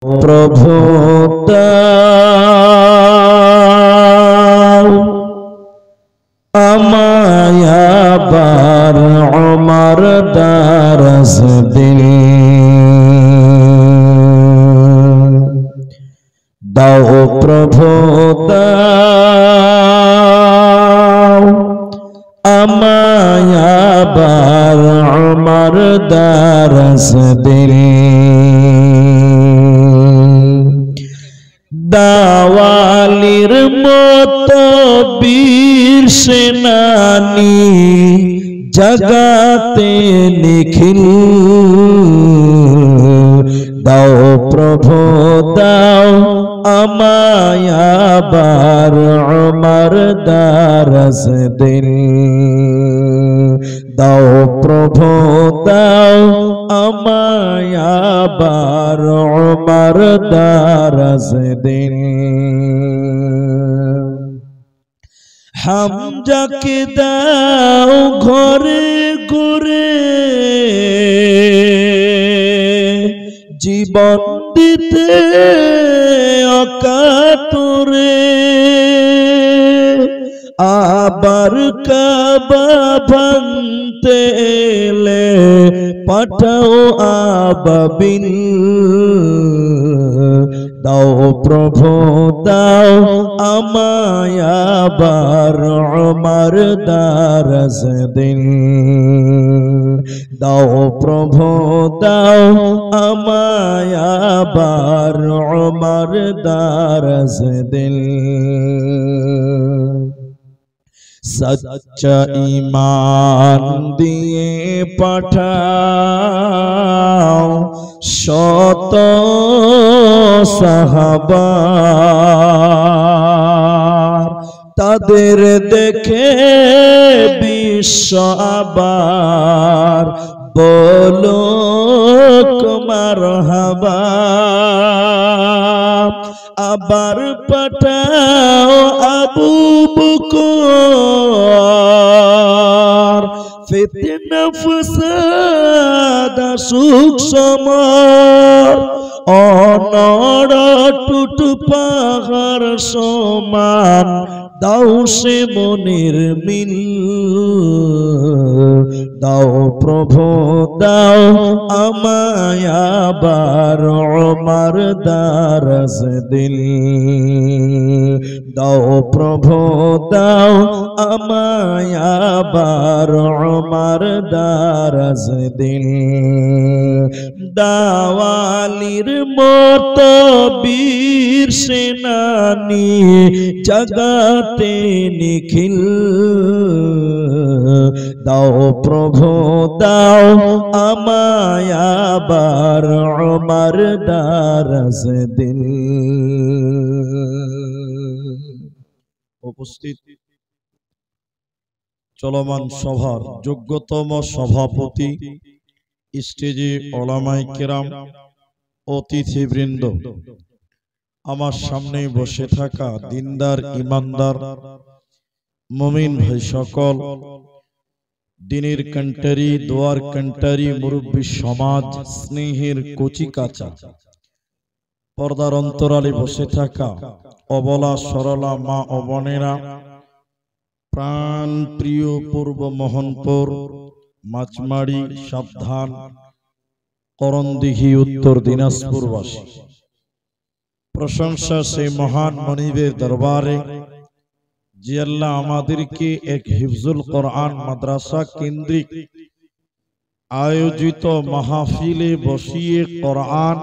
প্রভু দাও আমায় আবার ওমর দারস দিল দাও প্রভু দাও আমায় আবার ওমর দারস দিল দাওয়ালির মতো বীর সেনানি জগাতে নিখিল দাও প্রভু দাও আমায় আবার ওমর দারস দিল দাও প্রভু দাও আমায় আবার ওমর দারস দিল হামজাকে দাও ঘরে ঘরে জীবন দিতে অকাতরে আবার কাবা ভাঙতে এলে পাঠাও আবাবিল দাও প্রভু দাও আমায় আবার ওমর দারস দিল দাও প্রভু দাও আমায় আবার ওমর দারস দিল सच्चा ईमान दिए पाठाओ शत साहाबा तादेर देखे विश्व आबार बोलो मरहबा আবার পাঠাও আবু বকর ফিতনা ফাসাদ সুখ সমর অনড় টুট পাহাড় সমান দাও সে মনের মিল দাও প্রভু দাও আমায় আবার ওমর দারস দিল দাও প্রভু দাও আমায় আবার ওমর দারস দিল দাওয়ালির মতো বীর সেনানি জগাতে নিখিল দাও প্রভু দাও আমায় আবার ওমর দারস দিল উপস্থিত চলমান সভার যোগ্যতম সভাপতি স্টেজে ওলামায়ে কেরাম অতিথিবৃন্দ আমার সামনে বসে থাকা দিনদার ইমানদার মুমিন ভাই সকল দিনের কণ্ঠারি দোয়ার কণ্ঠারি মুরব্বী সমাজ স্নেহের কচি কাঁচা পর্দার অন্তরালে বসে থাকা অবলা সরলা মা ও বোনেরা প্রাণ প্রিয় পূর্ব মোহনপুর মাছমারি সাবধান করণদিঘি উত্তর দিনাজপুরবাসী প্রশংসা সেই মহান মনিবের দরবারে যে আল্লাহ আমাদেরকে এক হিফজুল কোরআন মাদ্রাসা কেন্দ্রিক আয়োজিত মাহফিলে বসিয়ে কোরআন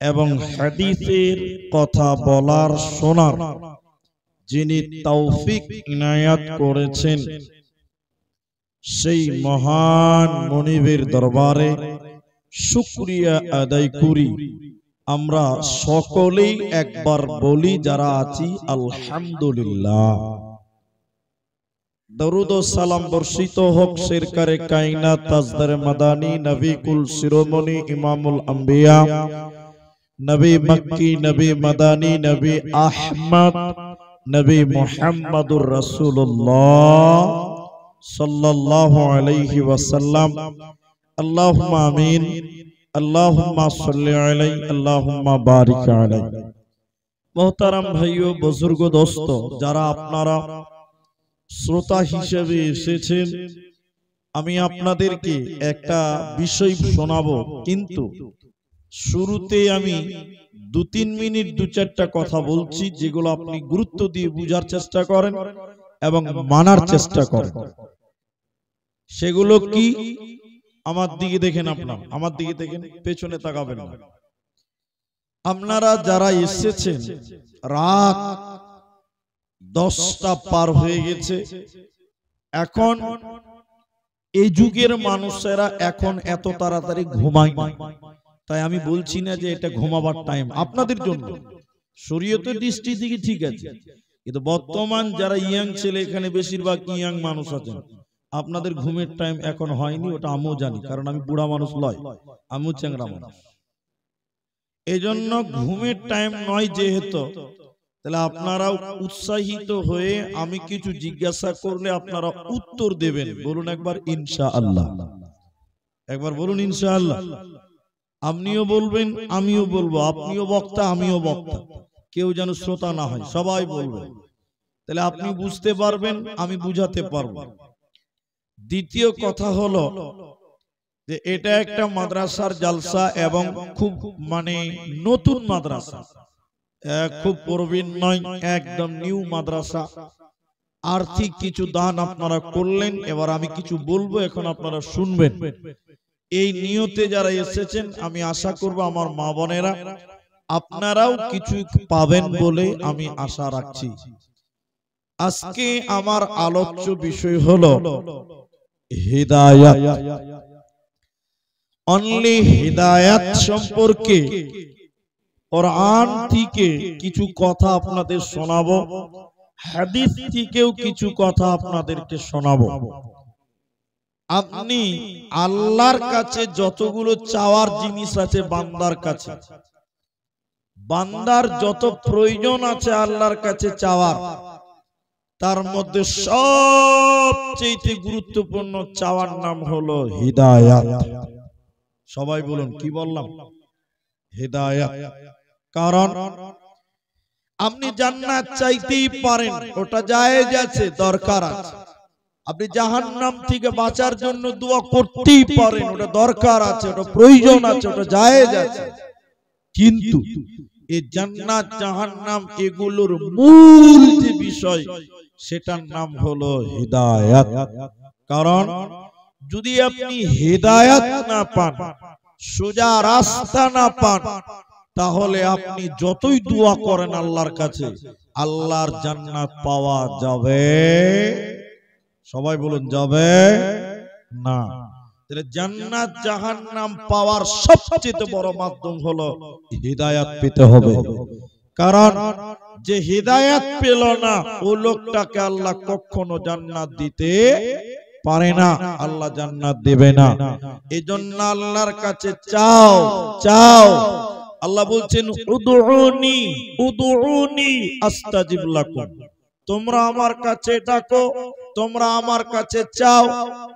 এবং হাদিসের কথা বলার শোনার যিনি তৌফিক ইনায়াত করেছেন সেই মহান মনিবের দরবারে শুকরিয়া আদায় করি। আমরা সকলেই একবার বলি যারা আছি আলহামদুলিল্লাহ। দরুদ ও সালাম বর্ষিত হোক সরকারে কায়নাত তাজদার মাদানী নবী কুল শিরোমণি ইমামুল আম্বিয়া নবী মক্কি নবী মাদানী নবী আহমদ নবী মুহাম্মদুর রাসূলুল্লাহ সাল্লাল্লাহু আলাইহি ওয়াসাল্লাম। আল্লাহুম্মা আমিন। আল্লাহুম্মা সাল্লি আলাইহি আল্লাহুম্মা বারিক আলাইহি। মোহতারাম ভাইও বুজুর্গ দোস্ত, যারা আপনারা শ্রোতা হিসেবে এসেছেন, আমি আপনাদেরকে একটা বিষয় শোনাবো, কিন্তু শুরুতে আমি 2-3 মিনিট 2-4টা কথা বলছি, যেগুলো আপনি গুরুত্ব দিয়ে বুঝার চেষ্টা করেন এবং মানার চেষ্টা করেন। সেগুলো কি? আমার দিকে দেখেন, আমার দিকে দেখেন, পেছনে তাকাবেন না। আপনারা যারা এসেছেন, রাত 10টা পার হয়ে গেছে। এখন এই যুগের মানুষেরা এখন এত তাড়াতাড়ি ঘুমায় না, তাই আমি বলছি না যে এটা ঘুমাবার টাইম আপনাদের জন্য। শরীয়তের দৃষ্টি থেকে ঠিক আছে, কিন্তু বর্তমান যারা ইয়াং ছেলে, এখানে বেশিরভাগ ইয়াং মানুষ আছেন, আপনাদের ঘুমের টাইম এখন হয়নি। ওটা আমিও জানি, কারণ আমি বুড়া মানুষ নয়, আমিও চ্যাংড়া মানুষ। এই জন্য ঘুমের টাইম নয় যেহেতু, তাহলে আপনারাও উৎসাহিত হয়ে আমি কিছু জিজ্ঞাসা করলে আপনারা উত্তর দেবেন। বলুন একবার ইনশাআল্লাহ, একবার বলুন ইনশাআল্লাহ। আপনিও বলবেন, আমিও বলবো, আপনিও বক্তা আমিও বক্তা, কেউ যেন শ্রোতা না হয়, সবাই বলবেন। তাহলে আপনি বুঝতে পারবেন, আমি বুঝাতে পারবো। দ্বিতীয় কথা হলো যে এটা একটা মাদ্রাসার জালসা, এবং খুব নতুন মাদ্রাসা, খুব প্রবীণ নয়, একদম নিউ মাদ্রাসা। আর্থিক কিছু দান আপনারা করলেন, এবার আমি কিছু বলবো, এখন আপনারা শুনবেন। এই নিয়তে যারা এসেছেন, আমি আশা করব আমার মা বোনেরা আপনারাও কিছু পাবেন বলে আমি আশা রাখছি। আজকে আমার আলোচ্য বিষয় হলো হিদায়াত। অনলি হিদায়াত সম্পর্কে কোরআন থেকে কিছু কথা আপনাদের শোনাবো, হাদিস থেকেও কিছু কথা আপনাদেরকে শোনাবো। আপনি আল্লাহর কাছে যতগুলো চাওয়ার জিনিস আছে বান্দার কাছে, বান্দার যত প্রয়োজন আছে আল্লাহর কাছে চাওয়ার, তার মধ্যে সবচেয়ে গুরুত্বপূর্ণ চাওয়ার নাম হলো হিদায়াত। সবাই বলুন, কি বললাম? হিদায়াত। কারণ আপনি জান্নাত চাইতেই পারেন, ওটা জায়েজ আছে, দরকার আছে। আপনি জাহান্নাম থেকে বাঁচার জন্য দোয়া করতেই পারেন, ওটা দরকার আছে, ওটা প্রয়োজন আছে, ওটা জায়েজ আছে। কিন্তু এই জান্নাত জাহান্নাম এগুলোর মূল যে বিষয়, সেটার নাম হলো হিদায়াত। কারণ যদি আপনি হিদায়াত না পান, সোজা রাস্তা না পান, তাহলে আপনি যতই দোয়া করেন আল্লাহর কাছে, আল্লাহর জান্নাত পাওয়া যাবে? সবাই বলুন, যাবে না। তাহলে জান্নাত জাহান্নাম পাওয়ার সবচেয়ে বড় মাধ্যম হলো হিদায়াত পেতে হবে। কারণ যে হিদায়াত পেল না, ও লোকটাকে আল্লাহ কখনো জান্নাত দিতে পারে না, আল্লাহ জান্নাত দেবে না। এজন্য আল্লাহর কাছে চাও, চাও। আল্লাহ বলছেন, উদউনি উদউনি আস্তাজিব লাকুম। তোমরা আমার কাছে ডাকো, তোমরা আমার কাছে চাও,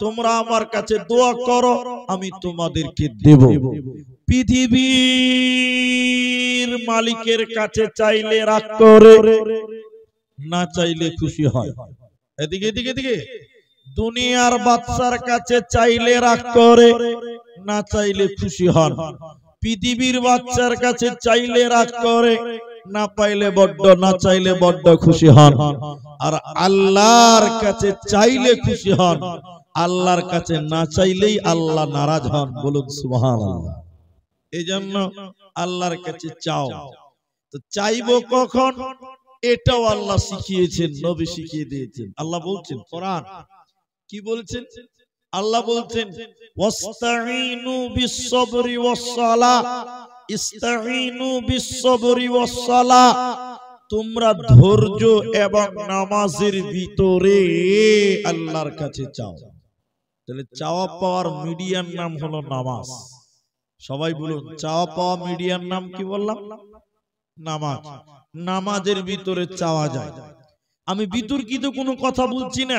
তোমরা আমার কাছে দোয়া করো, আমি তোমাদেরকে দেব। পৃথিবীর মালিকের কাছে চাইলে রাগ করে, না চাইলে খুশি হয়। এদিকে এদিকে এদিকে। দুনিয়ার বাদশার কাছে চাইলে রাগ করে, না চাইলে খুশি হন। পৃথিবীর বাচ্চার কাছে চাইলে রাগ করে, না পাইলে বড্ড, না চাইলে বড্ড খুশি হন। আর আল্লাহর কাছে চাইলে খুশি হন, আল্লাহর কাছে না চাইলেই আল্লাহ নারাজ হন। বলুন সুবহানাল্লাহ। এই জন্য আল্লাহর কাছে চাও। তো চাইবো কখন, এটাও আল্লাহ শিখিয়েছেন, নবী শিখিয়ে দিয়েছেন। আল্লাহ বলছেন, কোরআন কি বলছেন? আল্লাহ বলছেন, ওয়াস্তাঈনু বিস-সাবরি ওয়াস-সালাহ, ইস্তাঈনু বিস-সাবরি ওয়াস-সালাহ। তোমরা ধৈর্য এবং নামাজের ভিতরে আল্লাহর কাছে চাও। তাহলে চাওয়া পাওয়ার মিডিয়ার নাম হলো নামাজ। সবাই বলুন, চাওয়া পাওয়া মিডিয়ার নাম কি বললাম? নামাজ। নামাজের ভিতরে চাওয়া যায়। আমি বিতর্কিত কোনো কথা বলছি না।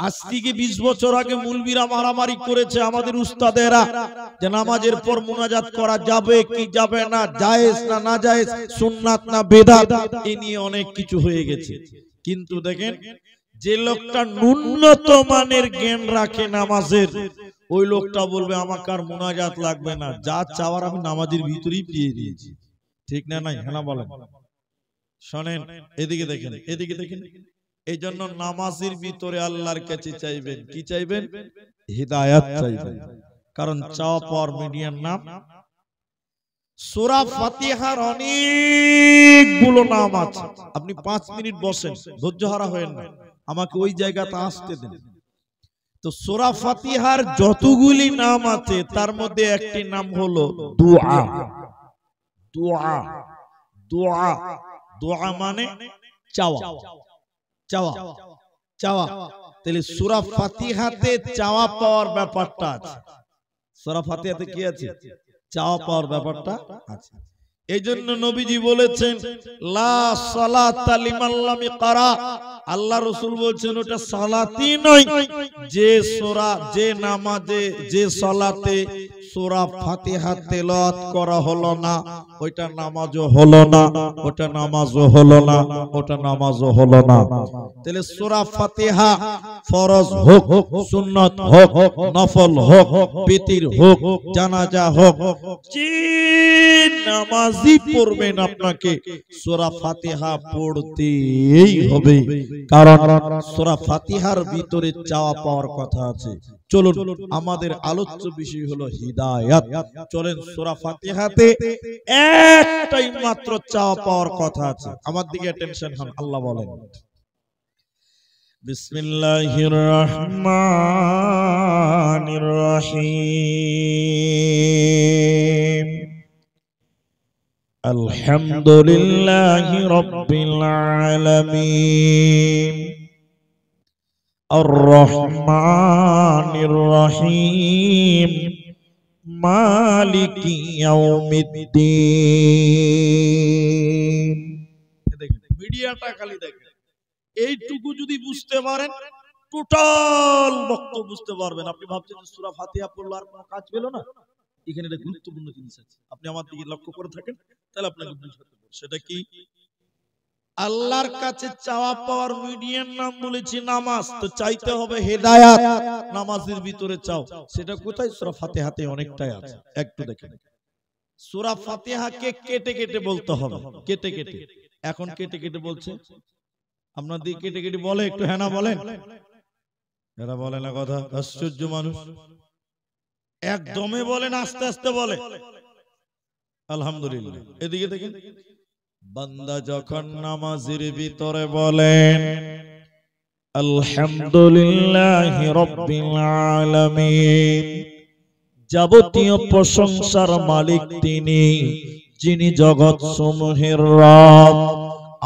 আজ থেকে 20 বছর আগে মুলবিরা মারামারি করেছে আমাদের উস্তাদেরা যে নামাজের পর মুনাজাত করা যাবে কি যাবে না, জায়েজ না না জায়েজ, সুন্নাত না বেদাত, এই নিয়ে অনেক কিছু হয়ে গেছে। কিন্তু দেখেন, যে লোকটা ন্যূনতম মানের জ্ঞান রাখে নামাজের, ওই লোকটা বলবে আমাকে আর মুনাজাত লাগবে না, যা চাওয়ার আমি নামাজের ভিতরেই পেয়ে দিয়েছি। ঠিক না নাই? হ্যাঁ বলেন। শোনেন, এদিকে দেখেন, এদিকে দেখেন। এই জন্য নামাজের ভিতরে আল্লাহর কাছে চাইবেন, কি চাইবেন? হিদায়াত চাইবেন। কারণ চাওয়া পাওয়ার মিডিয়ার নাম। সূরা ফাতিহার অনেকগুলো নাম আছে। আপনি 5 মিনিট বসেন, ধৈর্য হারা হবেন না, আমাকে ওই জায়গাতে আসতে দেন। তো সূরা ফাতিহার যতগুলি নাম আছে তার মধ্যে একটি নাম হলো দুআ। দুআ, দুআ, দুআ মানে চাওয়া, চাওয়া, চাওয়া। তাহলে সূরা ফাতিহাতে চাওয়া পাওয়ার ব্যাপারটা আছে। সূরা ফাতিহাতে কি আছে? চাওয়া পাওয়ার ব্যাপারটা আছে। এই জন্য নবীজি বলেছেন লা সালাতা লিমান লাম ইয়াকরা। আল্লাহ রাসূল বলেছেন ওটা সালাতই নয় যে সূরা, যে নামাজে, যে সালাতে সূরা ফাতিহা তেলাওয়াত করা হলো না, ওইটা নামাজও হলো না, ওটা নামাজও হলো না, ওটা নামাজও হলো না। তাহলে সূরা ফাতিহা ফরজ হোক, সুন্নাত হোক, নফল হোক, বিতির হোক, জানাজা হোক, যে নামাজি পড়বেন আপনাকে সূরা ফাতিহা পড়তেই হবে। কারণ সূরা ফাতিহার ভিতরে চাওয়া পাওয়ার কথা আছে। চলুন, আমাদের আলোচ্য বিষয় হলো হিদায়াত। চলেন, সূরা ফাতিহাতে একটাই মাত্র চাওয়া পাওয়ার কথা আছে। আমার দিকে টেনশন হন। আল্লাহ বলেন বিসমিল্লাহির রহমানির রহিম আলহামদুলিল্লাহি রাব্বিল আলামিন আর রহমানির রহিম মালিকি ইয়াউমিদ্দিন। দেখেন, মিডিয়াটা খালি দেখেন, এইটুকু যদি বুঝতে পারেন টোটাল বক্তব্য বুঝতে পারবেন। আপনি ভাবছেন সূরা ফাতিহা পড়লে আর কোনো কাজ পেল না? এখানে একটা গুরুত্বপূর্ণ জিনিস আছে, আপনি আমার দিকে লক্ষ্য করে থাকেন, তাহলে আপনাকে বুঝতে পারবেন। সেটা কি? আল্লাহর কাছে চাওয়া পাওয়ার মিডিয়ার নাম বলেছি নামাজ, তো চাইতে হবে হিদায়াত। নামাজের ভিতরে চাও, সেটা কোথায়? সূরা ফাতিহাতে অনেকটাই আছে। একটু দেখেন, সূরা ফাতিহাকে কেটে কেটে বলতে হবে, কেটে কেটে। এখন কেটে কেটে বলছে, আপনাদের কেটে কেটে বলে একটু হ্যাঁ না বলেন? এরা বলে না কথা, আশ্চর্য মানুষ। একদমই বলেন, আস্তে আস্তে বলে আলহামদুলিল্লাহ। এদিকে দেখেন, বান্দা যখন নামাজের ভিতরে বলেন আলহামদুলিল্লাহি রাব্বিল আলামিন, যাবতীয় প্রশংসার মালিক তিনি, যিনি জগৎ সমূহের রব।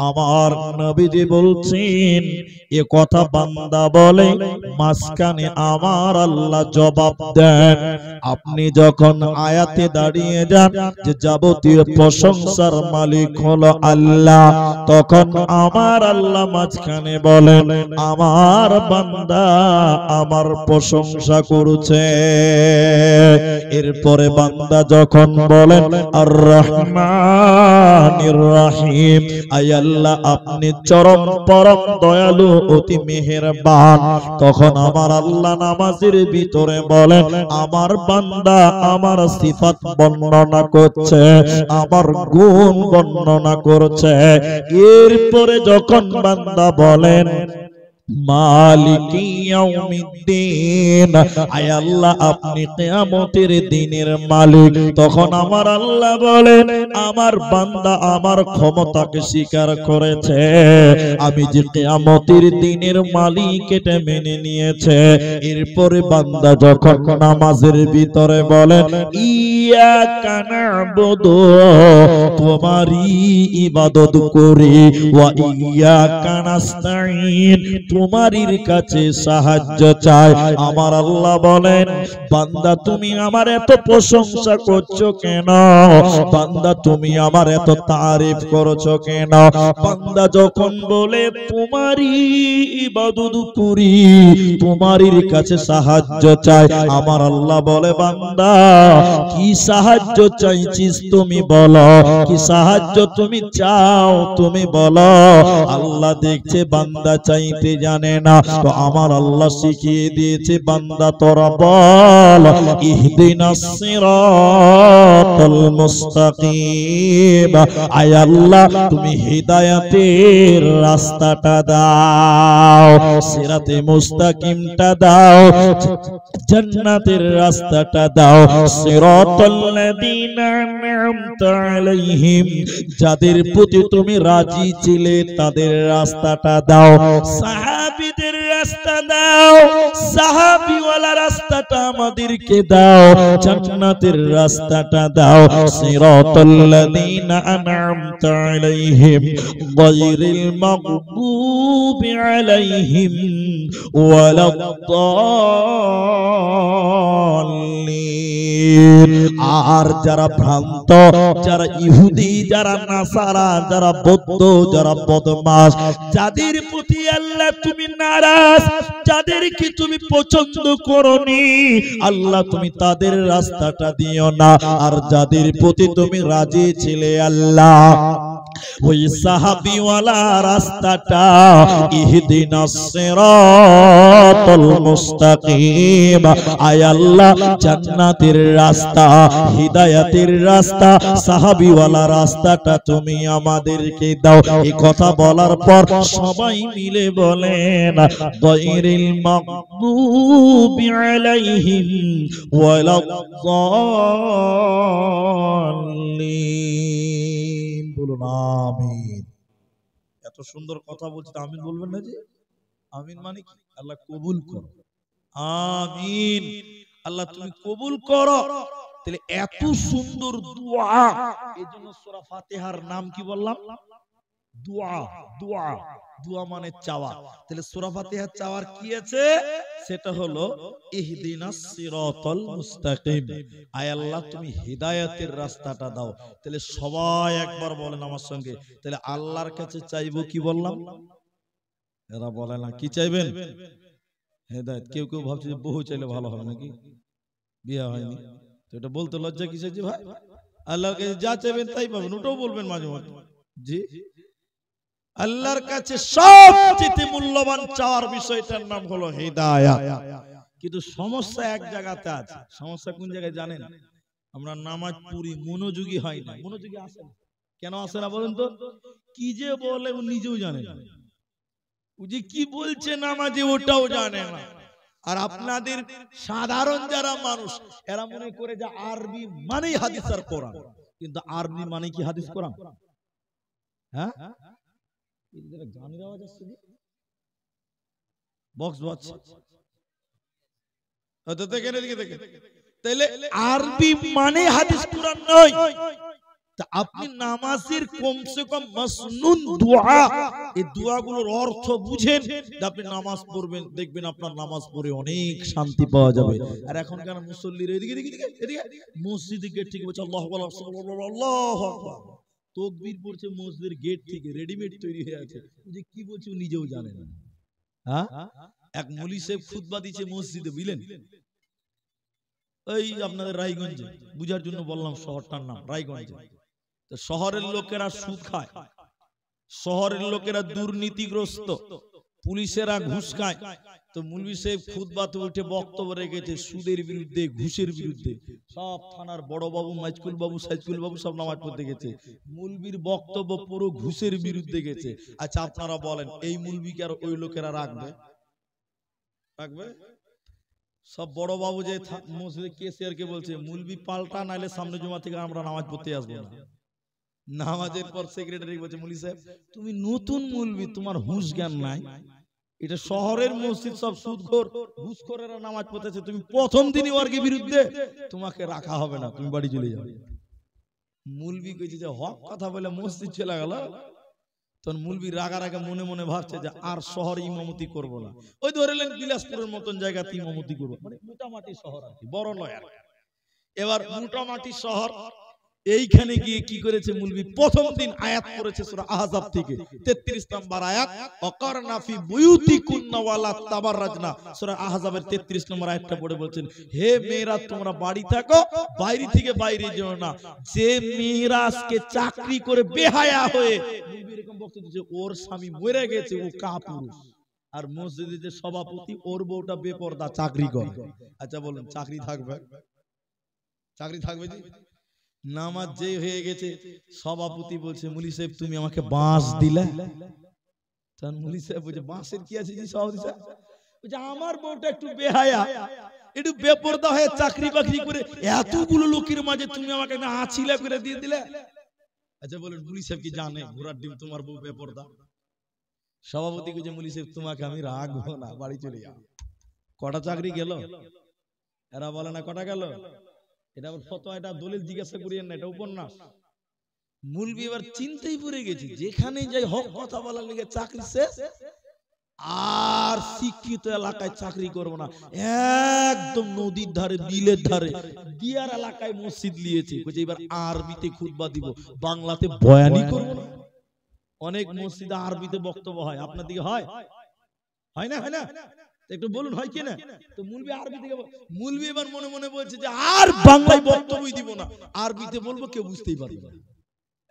আমার নবীজি বলছেন এ কথা বান্দা বলে, মাঝখানে আমার আল্লাহ জবাব দেন। আপনি যখন আয়াতে দাঁড়িয়ে যান যে যাবতীয় প্রশংসার মালিক হলো আল্লাহ, তখন আমার আল্লাহ মাঝখানে বলেন আমার বান্দা আমার প্রশংসা করছে। এরপরে বান্দা যখন বলেন আর রহমানির রহিম, আল্লাহ আপনি চরম পরম দয়ালু, অতি মেহেরবান, তখন আমার আল্লাহ নামাজের ভিতরে বলেন আমার বান্দা আমার সিফাত বর্ণনা করছে, আমার গুণ বর্ণনা করছে। এরপরে যখন বান্দা বলেন মালিকি ইয়াউমিদ্দিন, আয় আল্লাহ আপনি কিয়ামতের দিনের মালিক, তখন আমার আল্লাহ বলেন আমার বান্দা আমার ক্ষমতাকে স্বীকার করেছে, আমি যে কিয়ামতের দিনের মালিক এটা মেনে নিয়েছে। এরপরে বান্দা যখন নামাজের ভিতরে বলেন ইয়াকা না'বুদু, তোমারই ইবাদত করি, ওয়া ইয়াকা নাস্তাঈন, তোমারই কাছে সাহায্য চাই। আমার আল্লাহ বলেন, বান্দা তুমি আমার এত প্রশংসা করছো কেন? বান্দা তুমি আমার এত তারিফ করছো কেন? বান্দা যখন বলে তোমারই ইবাদত করি, তোমারই কাছে সাহায্য চাই, আমার আল্লাহ বলে, বান্দা কি সাহায্য চাইছিস তুমি বলো, কি সাহায্য তুমি চাও তুমি বলো। আল্লাহ দেখছে বান্দা চাইতে জানে না, তো আমার আল্লাহ শিখিয়ে দিয়েছে, বান্দা তোরা বল ইহদিনাস সিরাতাল মুস্তাকিম, আয় আল্লাহ তুমি হিদায়াতের রাস্তাটা দাও, সিরাতে মুস্তাকিমটা দাও, জান্নাতের রাস্তাটা দাও। সিরাতাল্লাযীনা আন'আমতা আলাইহিম, যাদের প্রতি তুমি রাজি ছিলে তাদের রাস্তাটা দাও। সাহাবীদের রাস্তা দাও, সাহাবীওয়ালা রাস্তাটা আমাদেরকে দাও, জান্নাতের রাস্তাটা দাও। সিরাতাল্লাযীনা আন'আমতা আলাইহিম গায়রিল মাগদুবি আলাইহিম ওয়ালাদ-দাল্লিন। আর যারা ভ্রান্ত, যারা ইহুদি, যারা নাসারা, যারা বৌদ্ধ, যারা বদমাশ, যাদের প্রতি আল্লাহ তুমি নারাজ, যাদেরকে তুমি পছন্দ করনি, আল্লাহ তুমি তাদের রাস্তাটা দিও না। আর যাদের প্রতি তুমি রাজি ছিলে আল্লাহ, ওই সাহাবীওয়ালা রাস্তাটা, ইহদিনাস সিরাতাল মুস্তাকিম, আয় আল্লাহ জান্নাতের রাস্তা, হিদায়াতের রাস্তা, সাহাবীওয়ালা রাস্তাটা তুমি আমাদেরকে দাও। এই কথা বলার পর সবাই মিলে বলেন গায়রিল মাগদুবি আলাইহিম ওয়ালাদ-দাল্লিন। বলুন আমিন। এত সুন্দর কথা বলছি, আমিন বলবেন না? যে আমিন মানে কি? আল্লাহ কবুল করো। আমিন, আল্লাহ তুমি কবুল করো। তাহলে এত সুন্দর দোয়া, এজন্য সূরা ফাতিহার নাম কি বললাম? দোয়া। দোয়া, দোয়া মানে চাওয়া। তাহলে সূরা ফাতিহার চাওয়ার কি আছে? সেটা হলো ইহদিনাস সিরাতাল মুস্তাকিম, আয় আল্লাহ তুমি হিদায়াতের রাস্তাটা দাও। তাহলে সবাই একবার বলেন আমার সঙ্গে, তাহলে আল্লাহর কাছে চাইবো কি বললাম? এরা বলে না কি চাইবেন? হেদায়েত। কেউ কেউ ভাবছে যে বহু চাইলে ভালো হবে নাকি, বিয়ে হয়নি, তো এটা বলতে লজ্জা কিসের? যে ভাই আল্লাহর কাছে যা চাইবেন তাই পাবেন, ওটাও বলবেন মাঝে মাঝে। জি, আল্লাহর কাছে সবচেয়ে মূল্যবান চাওয়ার বিষয়টার নাম হলো হিদায়াত। কিন্তু সমস্যা এক জায়গাতে আছে। সমস্যা কোন জায়গায় জানেন? আমরা নামাজ পড়ি, মনোযোগী হয় না। মনোযোগী আসে না কেন? আসে না বলেন তো? কি যে বলে ও নিজেও জানে না, ও যে কি বলছে নামাজে ওটাও জানে না। আর আপনাদের সাধারণ যারা মানুষ, এরা মনে করে যে আরবি মানেই হাদিস আর কোরআন, কিন্তু আরবি মানে কি হাদিস কোরআন? হ্যাঁ, গানের আওয়াজ আসছে, বক্স বাজছে, তাহলে আরবি মানে হাদিস কোরআন নয়। তা আপনি নামাজের কমসে কম মাসনুন দোয়া, এই দোয়াগুলোর অর্থ বুঝেন, আপনি নামাজ পড়বেন, দেখবেন আপনার নামাজ পড়ে অনেক শান্তি পাওয়া যাবে। আর এখনকার মুসল্লির এদিকে মসজিদের গেট থেকে বলছে আল্লাহু আকবার, আল্লাহু আকবার, তাকবীর পড়ছে মসজিদের গেট থেকে, রেডিমেড তৈরি হয়ে আছে। যে কি বলছে ও নিজেও জানে না। হ্যাঁ, এক মৌলভী সাহেব খুতবা দিচ্ছে মসজিদে, বুঝলেন? এই আপনাদের রায়গঞ্জে, বুঝার জন্য বললাম শহরটার নাম রায়গঞ্জে। তো শহরের লোকেরা সুদ খায়, শহরের লোকেরা দুর্নীতিগ্রস্ত, পুলিশেরা ঘুষ খায়। তো মৌলভী সাহেব খুতবাতে উঠে বক্তব্য রেখেছে সুদের বিরুদ্ধে, ঘুষের বিরুদ্ধে। সব থানার বড় বাবু, মাইজকুল বাবু, সাইজকুল বাবু সব নামাজ পড়তে গেছে। মৌলভীর বক্তব্য পুরো ঘুষের বিরুদ্ধে গেছে। আচ্ছা আপনারা বলেন, এই মৌলভীকে আর ওই লোকেরা রাখবে? রাখবে? সব বড় বাবু যে মসজিদে কেসিয়ারকে বলছে মৌলভী পাল্টা, নাইলে সামনে জুমা থেকে আমরা নামাজ পড়তে আসবো না। নামাজের পর সেক্রেটারি বলছে মৌলভী সাহেব তুমি নতুন মৌলভী, তোমার হুঁশ জ্ঞান নাই। এটা শহরের মসজিদ, সব সুদখোর ঘুষখোরেরা নামাজ পড়তেছে, তুমি প্রথম দিনই ওয়ার্গের বিরুদ্ধে, তোমাকে রাখা হবে না, তুমি বাড়ি চলে যাবে। মৌলভী কইছে যে হক কথা বলে মসজিদ চলে গেল। তখন মুলবি রাগারাগে মনে মনে ভাবছে যে আর শহরে ইমামতি করব না, ওই ধরেলেন বিলাসপুরের মতন জায়গাতে ইমামতি করবো, মানে মোটামুটি শহর আর কি, বড় নয় আর। এবার মোটামুটি শহর, এইখানে গিয়ে কি করেছে মুলবি, প্রথম দিন আয়াত পড়েছে সূরা আহজাব থেকে 33 নম্বর আয়াত, ওয়াকারনা ফি বুয়ুতিকুন্না ওয়ালা তাবাররাজনা। সূরা আহজাবের 33 নম্বর আয়াতটা পড়ে বলছেন, হে মেয়েরা তোমরা বাড়ি থাকো, বাইরে থেকে বাইরে যেও না। যে মেয়েরা আজকে চাকরি করে বেহায়া হয়ে, মুলবি এরকম বক্তব্য দিচ্ছে, ওর স্বামী মরে গেছে, ও কাপুরুষ, আর মসজিদে যে সভাপতি ওর বউটা বেপরদা চাকরি করে। আচ্ছা বলুন, চাকরি থাকবে? চাকরি থাকবে জি? নামাজ যেই হয়ে গেছে, সভাপতি বলছে, মুলি সাহেব তুমি আমাকে বাঁশ দিলে। তখন মুলি সাহেব বলছে, বাঁশের কি আছে জি সভাপতি সাহেব? বলছে, আমার বউটা একটু বেহায়া, একটু বেপরদা হয়ে চাকরি বাকরি করে এতগুলো লোকের মাঝে তুমি আমাকে একটা আছিলা করে দিয়ে দিলে। আচ্ছা বলেন, মুলি সাহেব কি জানে ঘোড়ার ডিম তোমার বউ বেপরদা? সভাপতি বলছে, মুলি সাহেব তোমাকে আমি রাখবো না, বাড়ি চলে যাও। কটা চাকরি গেল? এরা বলে না কটা গেল? এটা ফতোয়া, এটা দলিল জিজ্ঞাসা করিয়েন না, এটা উপন্যাস। মুলবি এবার চিন্তাই পড়ে গেছি, যেখানে যাই হক কথা বলার লেগে চাকরি শেষ, আর শিক্ষিত এলাকায় চাকরি করব না। একদম নদীর ধারে, বিলের ধারে, দিয়ার এলাকায় মসজিদ নিয়েছে, বলছে এবার আরবিতে খুতবা দিব, বাংলাতে বয়ানই করব না। অনেক মসজিদে আরবিতে বক্তব্য হয়, আপনার দিকে হয়? হয় না? হয় না? একটু বলুন হয় কি না? তো মুলবি আরবি থেকে, মুলবি এবার মনে মনে বলছে যে আর বাংলায় বক্তব্যই দিব না, আরবিতে বলবো, কেউ বুঝতেই পারবে না।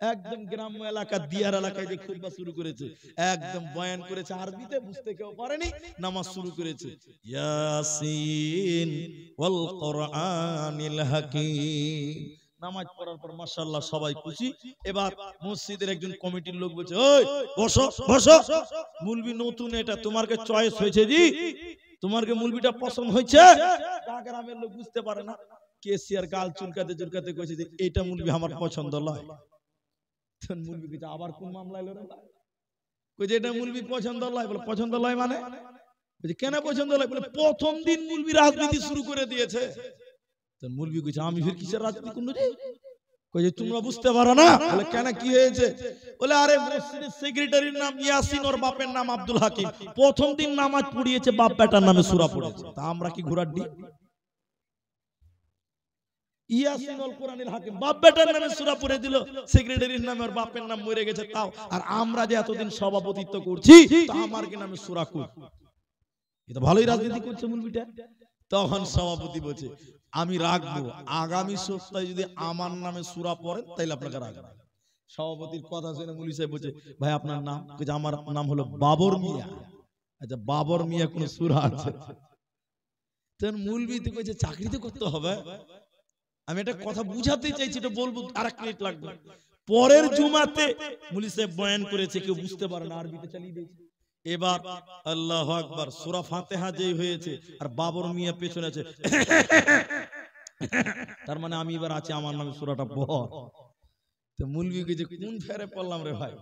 একদম গ্রাম্য এলাকা, দিয়ার এলাকায় যে খুতবা শুরু করেছে, একদম বয়ান করেছে আরবিতে, বুঝতে কেউ পারেনি, নামাজ শুরু করেছে, ইয়াসিন ওয়াল কোরআনিল হাকীম। নামাজ পড়ার পর মাশাআল্লাহ সবাই খুশি। এবার মসজিদের একজন কমিটির লোক বলছে, ওই বসো বসো, মুলবি নতুন, এটা তোমার কে চয়েস হয়েছে জি? তোমার কে মুলবিটা পছন্দ হয়েছে? গ্রামের লোক বুঝতে পারে না, কেসিয়ার গাল চুলকাতে চুলকাতে কইছে যে এটা মুলবি আমার পছন্দ নয়। তখন মুলবি কইছে, আবার কোন মামলা এলো রে? কইছে এটা মুলবি পছন্দ নয়। বলে পছন্দ নয় মানে? বলছে কেন পছন্দ নয়? বলে প্রথম দিন মুলবি রাজনীতি শুরু করে দিয়েছে। তখন মুলবি কইছে, আমি ফির কিসের রাজনীতি করব রে? কইছে তোমরা বুঝতে পারো না? বলে কেন, কি হয়েছে? বলে আরে মসজিদের সেক্রেটারির নাম ইয়াসিন, ওর বাপের নাম আব্দুল হাকিম, প্রথম দিন নামাজ পড়িয়েছে বাপ বেটার নামে সূরা পড়েছে, তা আমরা কি ঘোড়ার ডিম? ইয়াসিন ওয়াল কোরআনিল হাকিম, বাপ বেটার নামে সূরা পড়ে দিল, সেক্রেটারির নামে ওর বাপের নাম মরে গেছে তাও, আর আমরা যে এতদিন সভাপতিত্ব করছি তা আমার কি নামে সূরা কই? এটা ভালোই রাজনীতি করছে মুলবিটা। তখন সভাপতি বলছে, আমি রাখবো, আগামী সপ্তাহে যদি আমার নামে সূরা পড়েন তাইলে আপনাকে রাখবো। সভাপতির কথা শুনে মুলি সাহেব বলছে, ভাই আপনার নাম? আমার নাম হলো বাবর মিয়া। আচ্ছা বাবর মিয়া কোন সূরা আছে? তখন মুলবি তো কইছে, চাকরিতে করতে হবে। আমি একটা কথা বুঝাতে চাইছি, এটা বলবো, আর 1 মিনিট লাগবে। পরের জুমাতে মুলি সাহেব বয়ান করেছে, কেউ বুঝতে পারে না, আরবিতে চালিয়ে দিয়েছে। এবার আল্লাহু আকবার, সূরা ফাতিহা যেই হয়েছে, আর বাবর মিয়া পেছনে আছে, তার মানে আমি এবার আছি, আমার নামে সূরাটা পড়। তো মুলবি কইছে, কোন ফেরে পড়লাম রে ভাই,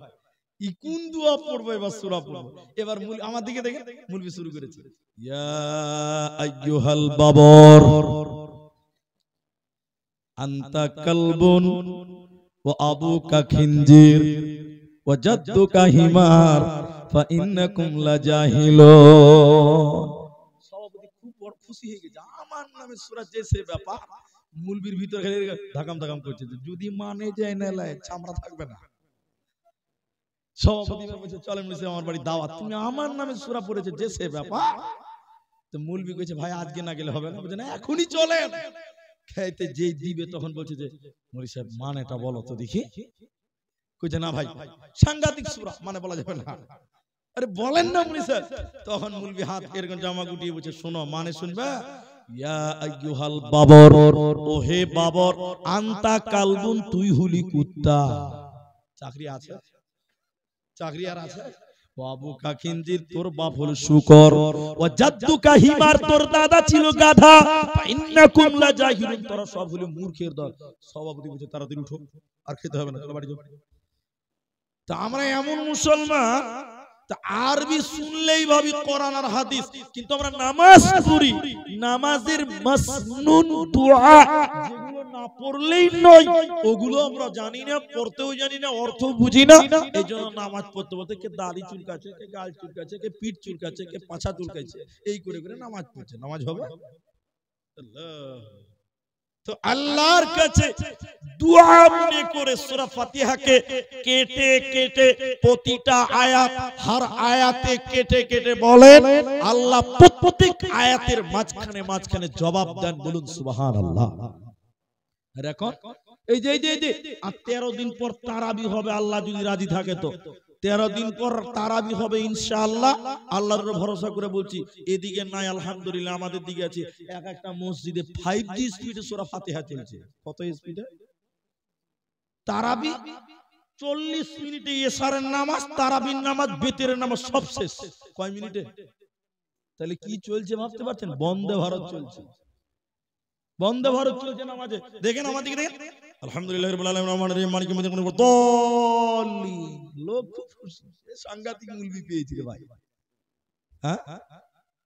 ই কোন দোয়া পড়বো, এবার সূরা পড়বো। এবার আমার দিকে দেখে মুলবি শুরু করেছে, ইয়া আইয়ুহাল বাবর আনতা কালবুন ওয়া আবুকা খিনজির ওয়া জাদ্দুকা হিমার ফাইন্নাকুম লাজাহিলুন। সভাপতি খুব বড় খুশি হয়ে গেছে, আমার নামে সূরা যেছে ব্যাপার। মুলবির ভিতর খালি ধাকাম ধাকাম করছে, যদি মানে যায় না লাই চামড়া থাকবে না। সভাপতি বলছে, চলেন মুলবি আমার বাড়ি দাওয়াত, তুমি আমার নামে সূরা পড়েছে যেছে ব্যাপার। তো মুলবি কইছে, ভাই আজকে না গেলে হবে না? বলছে না, এখনই চলেন। খাইতে যেই দিবে তখন বলছে যে, মুলি সাহেব মানেটা বলো তো দেখি। কইছে না ভাই, সাংঘাতিক সূরা, মানে বলা যাবে না। আরে বলেন না মুলি সাহেব। তখন মুলবি হাত এরকম জামা গুটিয়ে বলছে, শোনো, মানে শুনবে। ইয়া আইয়ুহাল বাবর, ও হে বাবর, আনতা কালবুন, তুই হলি কুত্তা। চাকরি আছে? চাকরি আর আছে? আবুকা খিনজির, তোর বাপ হলো শূকর। ওয়া জাদ্দুকা হিমার, তোর দাদা ছিল গাধা। ইন্নাকুম লাজাহিলুন, তোরা সব হলো মূর্খের দল। সভাপতি বলছে, তাড়াতাড়ি উঠো, আর খেতে হবে না, চলো বাড়ি যাও। তা আমরা এমন মুসলমান, তা আরবি শুনলেই ভাবি কোরআন আর হাদিস, কিন্তু আমরা নামাজ পড়ি, নামাজের মাসনুন দুআ, যেগুলো না পড়লেই নয়, ওগুলো আমরা জানি না, পড়তেও জানি না, অর্থ বুঝি না। এই জন্য নামাজ পড়তে পড়তে কে দাড়ি চুলকাচ্ছে, কে গাল চুলকাচ্ছে, কে পিঠ চুলকাচ্ছে, কে পাছা চুলকাচ্ছে, এই করে করে নামাজ পড়ছে। নামাজ হবে? তো আল্লাহর কাছে দুআ মনে করে সূরা ফাতিহাকে কেটে কেটে প্রতিটা আয়াত, হর আয়াতে কেটে কেটে বলেন, আল্লাহ প্রত্যেক আয়াতের মাঝখানে মাঝখানে জবাব দেন। বলুন সুবহানাল্লাহ। আর এখন এই যে 13 দিন পর তারাবি হবে, আল্লাহ যদি রাজি থাকে তো 13 দিন পর তারাবি হবে ইনশাআল্লাহ। আল্লাহর উপর ভরসা করে বলছি, এদিকে নাই আলহামদুলিল্লাহ, আমাদের দিকে আছে। এক একটা মসজিদে 5G স্পিডে সূরা ফাতিহা চলছে। কত স্পিডে? তারাবি 40 মিনিটে এশারের নামাজ, তারাবির নামাজ, বেতের নামাজ সব শেষ কয় মিনিটে? তাহলে কি চলছে ভাবতে পারছেন? বন্দে ভারত চলছে, বন্দে ভারত চলছে নামাজে। দেখেন আমার দিকে, দেখেন আলহামদুলিল্লাহ রাব্বিল আলামিন রহমানির রহিম মালিকিল ইয়াউমিদ্দিন কোন দল্লি লোক খুব খুশি, সাংঘাতিক মুলবি পেয়েছি রে ভাই। হ্যাঁ,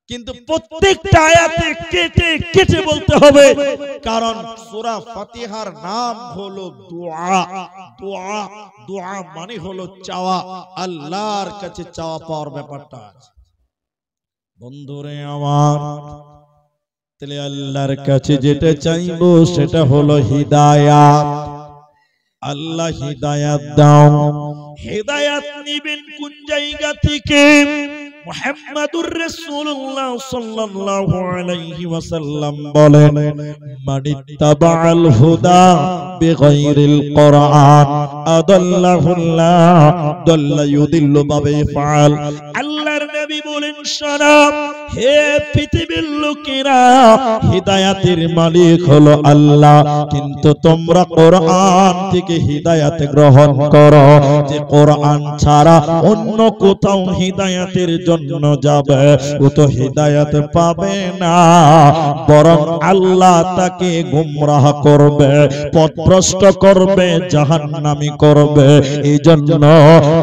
কিন্তু প্রত্যেকটা আয়াতে কেটে কেটে বলতে হবে, কারণ সূরা ফাতিহার নাম হলো দোয়া। দোয়া, দোয়া মানে হলো চাওয়া, আল্লাহর কাছে চাওয়া পাওয়ার ব্যাপারটা আছে। বন্ধুরে আমার, তাহলে আল্লাহর কাছে যেটা চাইবো সেটা হলো হিদায়াত। আল্লাহ হিদায়াত দাও। হিদায়াত নিবেন কোন জায়গা থেকে? মুহাম্মাদুর রাসূলুল্লাহ সাল্লাল্লাহু আলাইহি ওয়াসাল্লাম বলেন, মানিত্তাবাআল হুদা বিগাইরিল কুরআন আদাল্লাহুল্লাহ দাল্লা ইউদিল্লু বিফআল। আল্লাহর নবী বলেন, শোনো হে পৃথিবীর লোকেরা, হিদায়াতের মালিক হলো আল্লাহ, কিন্তু তোমরা কোরআন থেকে হিদায়াত গ্রহণ করো। যে কোরআন ছাড়া অন্য কোথাও হিদায়াতের জন্য যাবে, ও তো হিদায়াত পাবে না, বরং আল্লাহ তাকে গুমরাহ করবে, পথভ্রষ্ট করবে, জাহান্নামী করবে। এই জন্য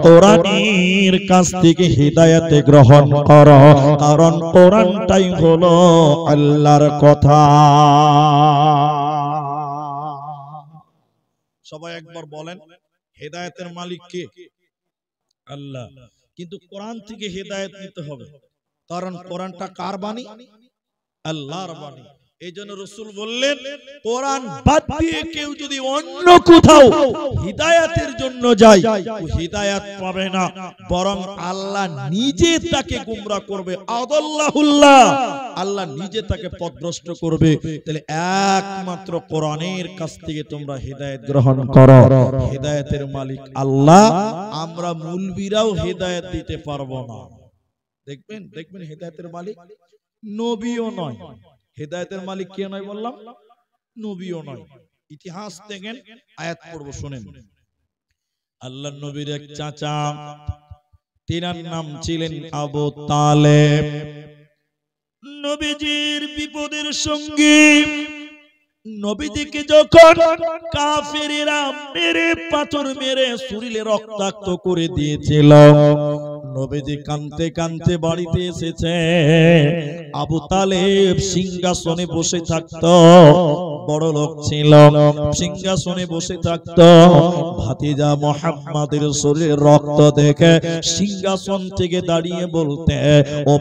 কোরআনের কাছ থেকে হিদায়াত গ্রহণ করো, কারণ কোরআনটাই হলো আল্লাহর কথা। সবাই একবার বলেন, হেদায়েতের মালিক কে? আল্লাহ। কিন্তু কোরআন থেকে হেদায়েত নিতে হবে, কারণ কোরআনটা কার বাণী? আল্লাহর বাণী। এই জন্য রাসূল বললেন, কোরআন বাদ দিয়ে কেউ যদি অন্য কোথাও হিদায়াতের জন্য যায়, ও হিদায়াত পাবে না, বরং আল্লাহ নিজে তাকে গুমরাহ করবে। আদাল্লাহুল্লাহ, আল্লাহ নিজে তাকে পথভ্রষ্ট করবে। তাহলে একমাত্র কোরআনের কাছ থেকে তোমরা হিদায়াত গ্রহণ করো। হিদায়াতের মালিক আল্লাহ, আমরা মুলবিরাও হিদায়াত দিতে পারবো না। দেখবেন দেখবেন হিদায়াতের মালিক নবীও নয়। হিদায়াতের মালিক কে নয় বললাম? নবীও নয়। ইতিহাস দেখেন, আয়াত পড়ব শুনেন। আল্লাহর নবীর এক চাচা, তিনার নাম ছিলেন আবু তালেব। নবীজির বিপদের সঙ্গে নবীজিকে যখন কাফেরেরা মেরে, পাথর মেরে শরীরে রক্তাক্ত করে দিয়েছিল, নবীজি কাঁদতে কাঁদতে বাড়িতে এসেছে। আবু তালেব সিংহাসনে বসে থাকতো, বড় লোক ছিল, সিংহাসনে বসে থাকতো। ভাতিজা মুহাম্মাদের শরীরে রক্ত দেখে সিংহাসন থেকে দাঁড়িয়ে বলতে, ও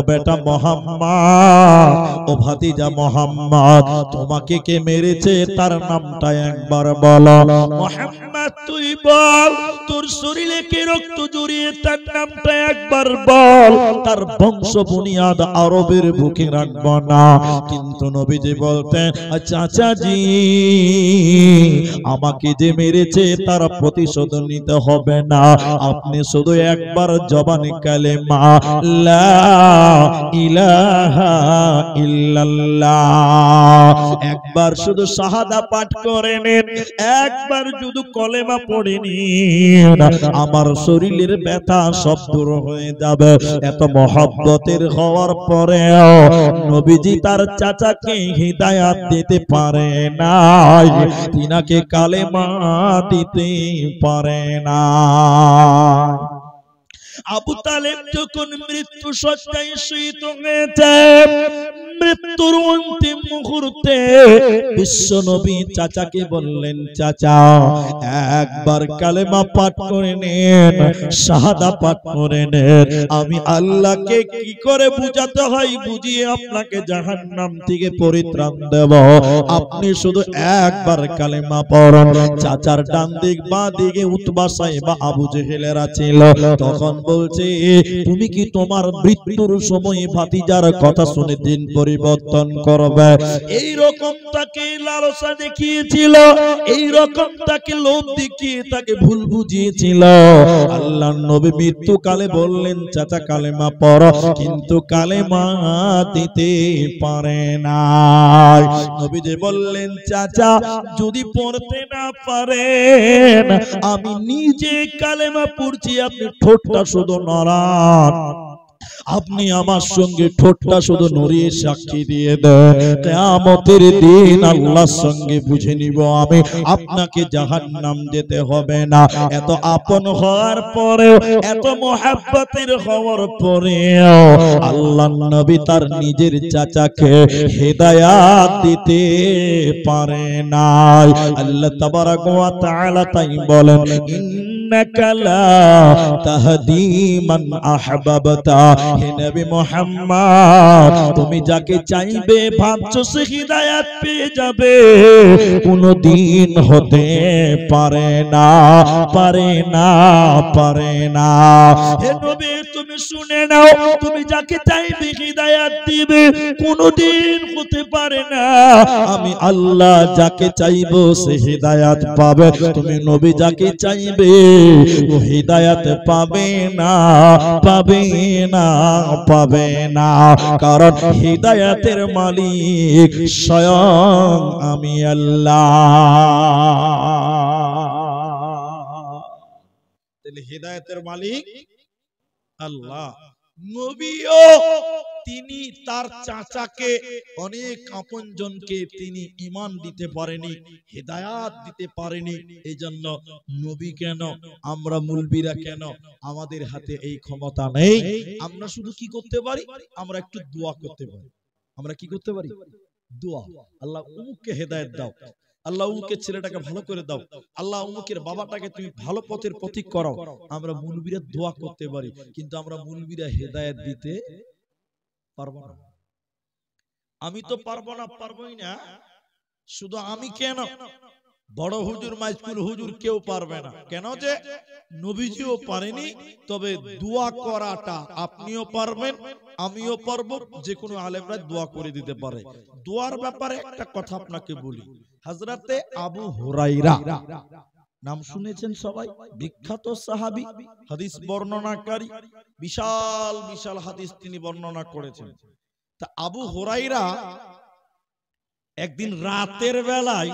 বেটা মুহাম্মদ, ও ভাতিজা মুহাম্মদ, তোমাকে কে মেরেছে তার নামটা একবার বলো। মুহাম্মদ তুই বল, তোর শরীরে কে রক্ত জড়িয়ে তার নামটা একবার বল, তার বংশ বুনিয়াদ আরবের বুকে রাখব না। কিন্তু নবীজি বলতেন, চাচাজি আমাকে যে মেরেছে তার প্রতিশোধ নিতে হবে না, আপনি শুধু একবার জবানে কালেমা লা ইলাহা ইল্লাল্লাহ, একবার শুধু শাহাদা পাঠ করে নেন, একবার শুধু কলেমা পড়ে নিন, আমার শরীরের ব্যথা সব দূর হয়ে যাবে। এত মহব্বতের হওয়ার পরেও নবীজি তার চাচাকে হিদায়াত দিতে পারে নাই, তিনাকে কালেমা দিতে পারে না। আবু তালেব যখন মৃত্যু শয্যায় শয়িত হয়েছে, মৃত্যুর অন্তিম মুহূর্তে বিশ্ব নবী চাচাকে বললেন, চাচা একবার কালেমা পাঠ করে নেন, শাহাদা পাঠ করে নেন, আমি আল্লাহকে কি করে বুঝাতে হয় বুঝিয়ে আপনাকে জাহান্নাম থেকে পরিত্রাণ দেব, আপনি শুধু একবার কালেমা পড়ুন। চাচার ডান দিক বাঁ দিকে উতবা সাইবা আবু জেহেলেরা ছিল। তখন বলছে, তুমি কি তোমার মৃত্যুর সময় ভাতিজার কথা শুনে দিন পরিবর্তন করবে? এই রকম তাকে লালসা দেখিয়েছিল, এই রকম তাকে লোভ দেখিয়ে তাকে ভুল বুঝিয়েছিল। আল্লাহর নবী মৃত্যুকালে বললেন, চাচা কালেমা পড়ো, কিন্তু কালেমা দিতে পারে না। নবী যে বললেন, চাচা যদি পড়তে না পারেন, আমি নিজে কালেমা পড়ছি, আপনি ঠোঁটটা শুধু নড়ান, আপনি আমার সঙ্গে ঠোঁটটা শুধু নড়িয়ে সাক্ষী দিয়ে দেন, কিয়ামতের দিন আল্লাহর সঙ্গে বুঝে নিব আমি, আপনাকে জাহান্নাম যেতে হবে না। এত আপন হওয়ার পরেও, এত মোহাব্বতের হওয়ার পরেও আল্লাহর নবী তার নিজের চাচাকে হেদায়াত দিতে পারে না। আল্লাহ তাবারাক ওয়া তাআলা তাই বলেন, ইন্নাকা লা তাহদি মান আহবাবতা, হে নবী মুহাম্মদ তুমি যাকে চাইবে ভাবছো সে হিদায়াত পেয়ে যাবে, কোনদিন হতে পারে না, পারে না, পারে না। হে নবী তুমি শুনে নাও, তুমি যাকে চাইবে হিদায়াত দিবে, কোনদিন হতে পারে না। আমি আল্লাহ যাকে চাইবো সে হিদায়াত পাবে, তুমি নবী যাকে চাইবে ও হিদায়াত পাবে না, পাবে না, পাবে না। কারণ হিদায়াতের মালিক স্বয়ং আমি আল্লাহ। তাহলে হিদায়াতের মালিক আল্লাহ। নবীও তিনি তার চাচাকে, অনেক আপনজনকে তিনি ঈমান দিতে পারেনি, হিদায়াত দিতে পারেনি। এই জন্য নবী কেন, আমরা মুলবিরা কেন, আমাদের হাতে এই ক্ষমতা নেই। আমরা শুধু কি করতে পারি, আমরা একটু দোয়া করতে পারি। আমরা কি করতে পারি? দোয়া। আল্লাহ উমুককে হেদায়েত দাও, আল্লাহ উমুকের ছেলেটাকে ভালো করে দাও, আল্লাহ উমুকের বাবাটাকে তুমি ভালো পথের পথিক করো। আমরা মুলবিরা দোয়া করতে পারি, কিন্তু আমরা মুলবিরা হেদায়েত দিতে পারবো না। আমি তো পারবো না, পারবোই না। শুধু আমি কেন, বড় হুজুর, মাইজকুল হুজুর কেউ পারবে না। কেন? যে নবীজিও পারেনি। তবে দোয়া করাটা আপনিও পারবেন, আমিও পারবো, যে কোনো আলেমরা দোয়া করে দিতে পারে। দোয়ার ব্যাপারে একটা কথা আপনাকে বলি। হযরতে আবু হুরায়রা নাম শুনেছেন সবাই, বিখ্যাত সাহাবী, হাদিস বর্ণনাকারী, বিশাল বিশাল হাদিস তিনি বর্ণনা করেছেন। তা আবু হুরায়রা একদিন রাতের বেলায়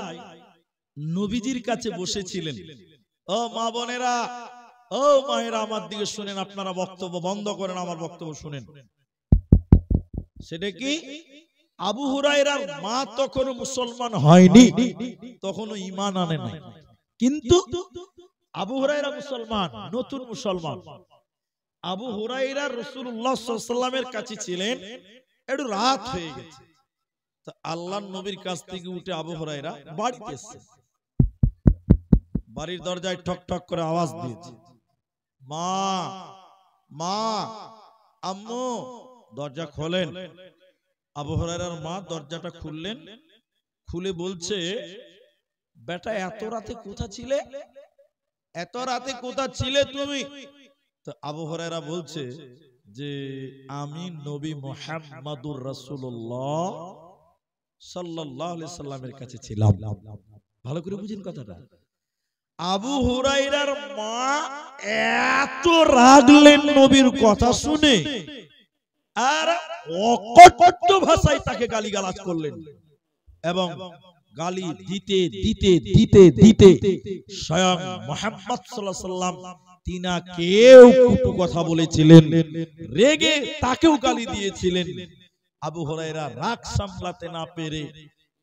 নবীজির কাছে বসেছিলেন। ও মা বোনেরা, ও মায়েরা, আমার দিকে শুনেন, আপনারা বক্তব্য বন্ধ করেন, আমার বক্তব্য শুনেন। সেটা কি, আবু হুরায়রার মা তখনও মুসলমান হয়নি, তখনও ঈমান আনে নাই, কিন্তু আবু হুরায়রা মুসলমান, নতুন মুসলমান। আবু হুরায়রা রাসূলুল্লাহ সাল্লাল্লাহু আলাইহি ওয়াসাল্লামের কাছে ছিলেন। একটু রাত হয়ে গেছে, তো আল্লাহর নবীর কাছ থেকে উঠে আবু হুরায়রা বাড়িতে এসেছে। বাড়ির দরজায় ঠক ঠক করে আওয়াজ দিয়েছে, মা, মা, আম্মু, দরজা খোলেন। আবু হুরায়রার মা দরজাটা খুললেন, খুলে বলছে, বেটা এত রাতে কোথায় ছিলে, এত রাতে কোথায় ছিলে তুমি? তো আবু হুরায়রা বলছে যে আমি নবী মুহাম্মদুর রাসূলুল্লাহ সাল্লাল্লাহু আলাইহি সাল্লামের কাছে ছিলাম। ভালো করে বুঝেন কথাটা। আবু হুরায়রার মা এত রাগলেন নবীর কথা শুনে, আর অকট্ট ভাষায় তাকে গালিগালাজ করলেন, এবং গালি দিতে দিতে দিতে দিতে স্বয়ং মুহাম্মদ সাল্লাল্লাহু আলাইহি সাল্লাম তিনাকেও কটু কথা বলেছিলেন, রেগে তাকেও গালি দিয়েছিলেন। আবু হুরায়রা রাগ সামলাতে না পেরে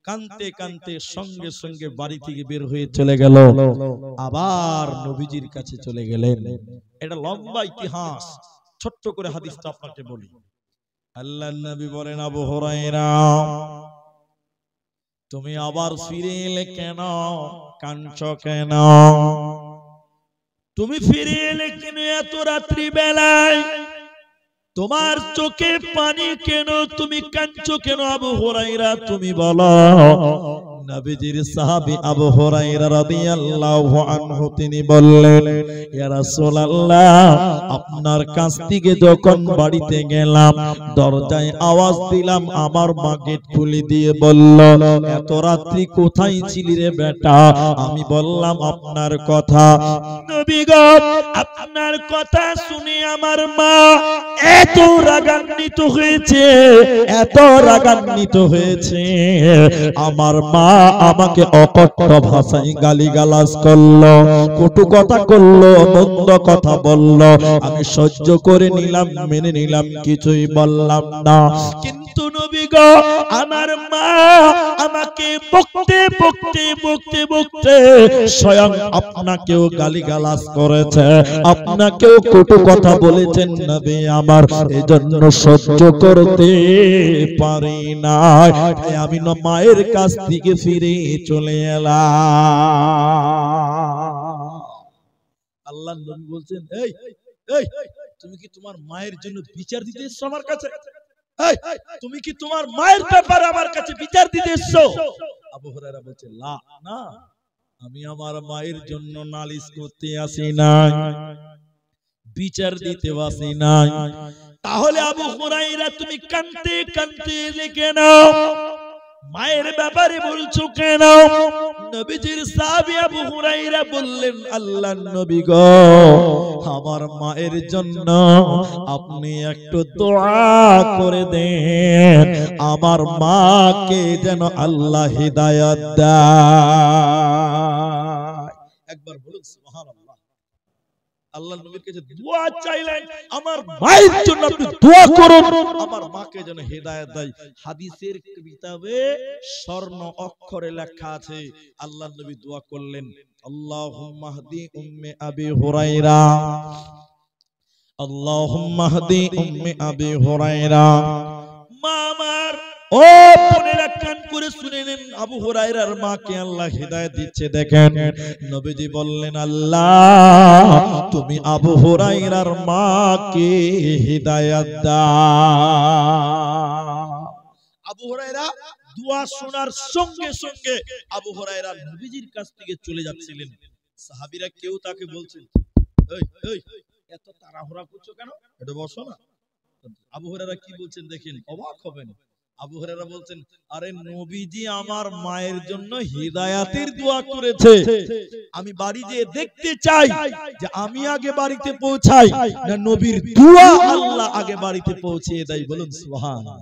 কানতে কানতে সঙ্গে সঙ্গে বাড়ি থেকে বের হয়ে চলে গেল, আবার নবীজির কাছে চলে গেলেন। এটা লম্বা ইতিহাস, ছোট্ট করে হাদিসটা আপনাকে বলি। আল্লাহর নবী বলেন, আবু হুরায়রা তুমি আবার ফিরে এলে কেন? কাঁদছো কেন? তুমি ফিরে এলে কেন এত রাত্রি বেলায়? তোমার চোখে পানি কেন? তুমি কাঁদছো কেন আবু হুরায়রা? তুমি বলো। নবীজির সাহাবী আবু হুরায়রা রাদিয়াল্লাহু আনহু তিনি বললেন, ইয়া রাসূলুল্লাহ আপনার কাছ থেকে যখন বাড়িতে গেলাম, দরজায় আওয়াজ দিলাম, আমার মা গেট খুলে দিয়ে বলল, এত রাত্রি কোথায় ছিলি রে বেটা? আমি বললাম আপনার কথা। নবী গো আপনার কথা শুনে আমার মা এত রাগান্বিত হয়েছে, এত রাগান্বিত হয়েছে, আমার মা আমাকে অকট্ট ভাষায় গালিগালাজ করলো, কটু কথা করলো, মন্দ কথা বললো। আমি সহ্য করে নিলাম, মেনে নিলাম, কিছুই বললাম না। কিন্তু নবী গো আমার মা আমাকে বকতে বকতে বকতে বকতে স্বয়ং আপনাকেও গালিগালাজ করেছে, আপনাকেও কটু কথা বলেছেন নবী আমার, এজন্য সহ্য করতে পারি না, আমি না মায়ের কাছ থেকে ফিরে চলে এলাম। আল্লাহর নবী বলছেন, এই এই তুমি কি তোমার মায়ের জন্য বিচার দিতে এসছো আমার কাছে? তুমি কি তোমার মায়ের ব্যাপারে আমার কাছে বিচার দিতে এসছো? আবু হুরায়রা বলছে, না, আমি আমার মায়ের জন্য নালিশ করতে আসি না, বিচার দিতে আসি না। তাহলে আবু হুরায়রা তুমি কাঁদতে কাঁদতে এলে কেন? মায়ের ব্যাপারে বলছো কেন? নবীজির সাহাবী আবু হুরায়রা বললেন, আল্লাহর নবী গো আমার মায়ের জন্য আপনি একটু দোয়া করে দেন, আমার মাকে যেন আল্লাহ হিদায়াত দেয়। একবার বলুন সুবহানাল্লাহ। আল্লাহর নবীর কাছে দোয়া চাইলেন, আমার মায়ের জন্য আপনি দোয়া করুন, আমার মাকে যেন হেদায়েত দেয়। হাদিসের কিতাবে স্বর্ণ অক্ষরে লেখা আছে, আল্লাহর নবী দোয়া করলেন, আল্লাহুম্মা হদি উম্মে আবি হুরায়রা, আল্লাহুম্মা হদি উম্মে আবি হুরায়রা। মা আমার ও বোনেরা কান করে শুনে নেন, আবু হুরায়রার মাকে আল্লাহ হিদায়াত দিচ্ছে। দেখেন নবীজি বললেন, আল্লাহ তুমি আবু হুরায়রার মাকে হিদায়াত দাও। আবু হুরায়রা দোয়া শোনার সঙ্গে সঙ্গে আবু হুরায়রা নবীজির কাছ থেকে চলে যাচ্ছিলেন। সাহাবীরা কেউ তাকে বলছেন, এই এই এত তাড়াহুড়া করছো কেন, এটা বসো না। আবু হুরায়রা কি বলছেন দেখেন, অবাক হবেন। আবু হুরায়রা বলছেন, আরে নবীজি আমার মায়ের জন্য হিদায়াতের দোয়া করেছে, আমি বাড়ি যেয়ে দেখতে চাই যে আমি আগে বাড়িতে পৌঁছাই না নবীর দোয়া আল্লাহ আগে বাড়িতে পৌঁছিয়ে দেয়। বলুন সুবহানাল্লাহ।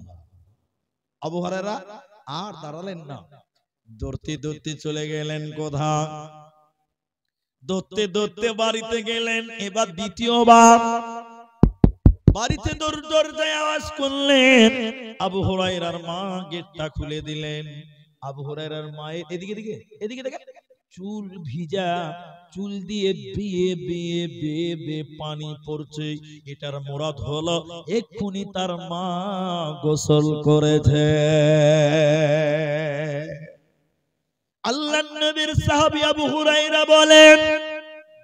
আবু হুরায়রা আর দাঁড়ালেন না, দৌড়তে দৌড়তে চলে গেলেন। কোথায়? দৌড়তে দৌড়তে বাড়িতে গেলেন। এবার দ্বিতীয়বার বাড়িতে দরজায় আওয়াজ করলেন, আবু হুরায়রার মা গেটটা খুলে দিলেন। আবু হুরায়রার মায়ের এদিকে দেখেন চুল ভিজা, চুল দিয়ে বেয়ে বেয়ে বেয়ে বেয়ে পানি পড়ছে। এটার মুরাদ হলো এক্ষুনি তার মা গোসল করেছে। আল্লাহর নবীর সাহাবী আবু হুরায়রা বলেন,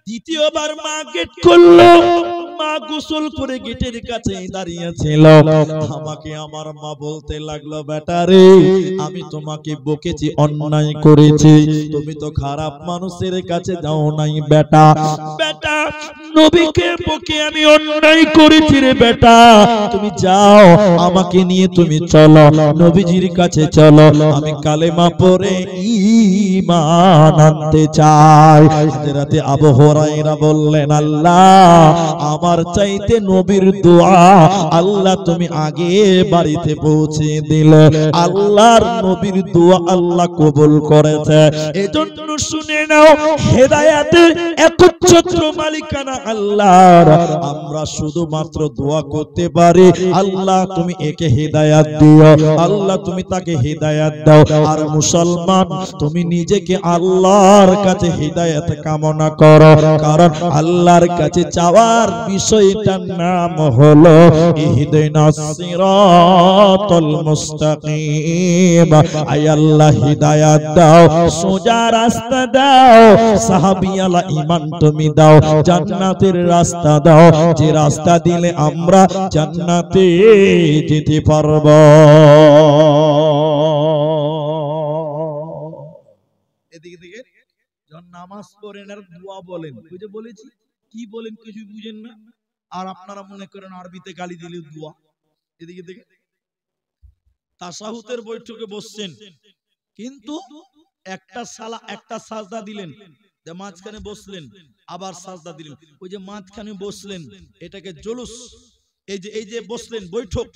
দ্বিতীয়বার মা গেট খুললো, মা গোসল করে গেটের কাছে দাঁড়িয়ে ছিল। আমাকে আমার মা বলতে লাগলো, বেটা রে আমি তোমাকে বকেছি, অন্যায় করেছি, তুমি তো খারাপ মানুষের কাছে যাও নাই বেটা। বেটা নবীকে বকে আমি অন্যায় করেছি রে বেটা, তুমি যাও আমাকে নিয়ে তুমি চলো নবীজির কাছে চলো, আমি কালেমা পড়ে ঈমান আনতে চাই। রাতে আবু হুরায়রা বললেন, আল্লাহ আমার আমার চাইতে নবীর দোয়া আল্লাহ তুমি আগে বাড়িতে পৌঁছে দিলে। আল্লাহর নবীর দোয়া আল্লাহ কবুল করেছে। এজন্য শুনে নাও, হেদায়েতের একচ্ছত্র মালিকানা আল্লাহর। আমরা শুধুমাত্র দোয়া করতে পারি, আল্লাহ তুমি একে হেদায়েত দিও, আল্লাহ তুমি তাকে হেদায়েত দাও। আর মুসলমান, তুমি নিজেকে আল্লাহর কাছে হেদায়েত কামনা করো, কারণ আল্লাহর কাছে চাওয়ার বিষয়টার নাম হলো ইহদিনাস সিরাতাল মুস্তাকিম। আয় আল্লাহ হিদায়াত দাও, সোজা রাস্তা দাও, সাহাবিয়ালা ঈমান তুমি দাও, জান্নাতের রাস্তা দাও, যে রাস্তা দিলে আমরা জান্নাতে যেতে পারব। এদিকে দিকে যখন নামাজ পড়েন আর দোয়া বলেন, ওই যে বলেছি কি বলেন কিছু বুঝেন না, আর আপনারা মনে করেন আরবিতে গালি দিলে দোয়া। এদিকে দিকে তাশাহুদের বৈঠকে বসছেন, কিন্তু একটা সাজদা দিলেন, যে মাঝখানে বসলেন, আবার সাজদা দিলেন, ওই যে মাঝখানে বসলেন এটাকে জুলুস, এই যে বসলেন বৈঠক,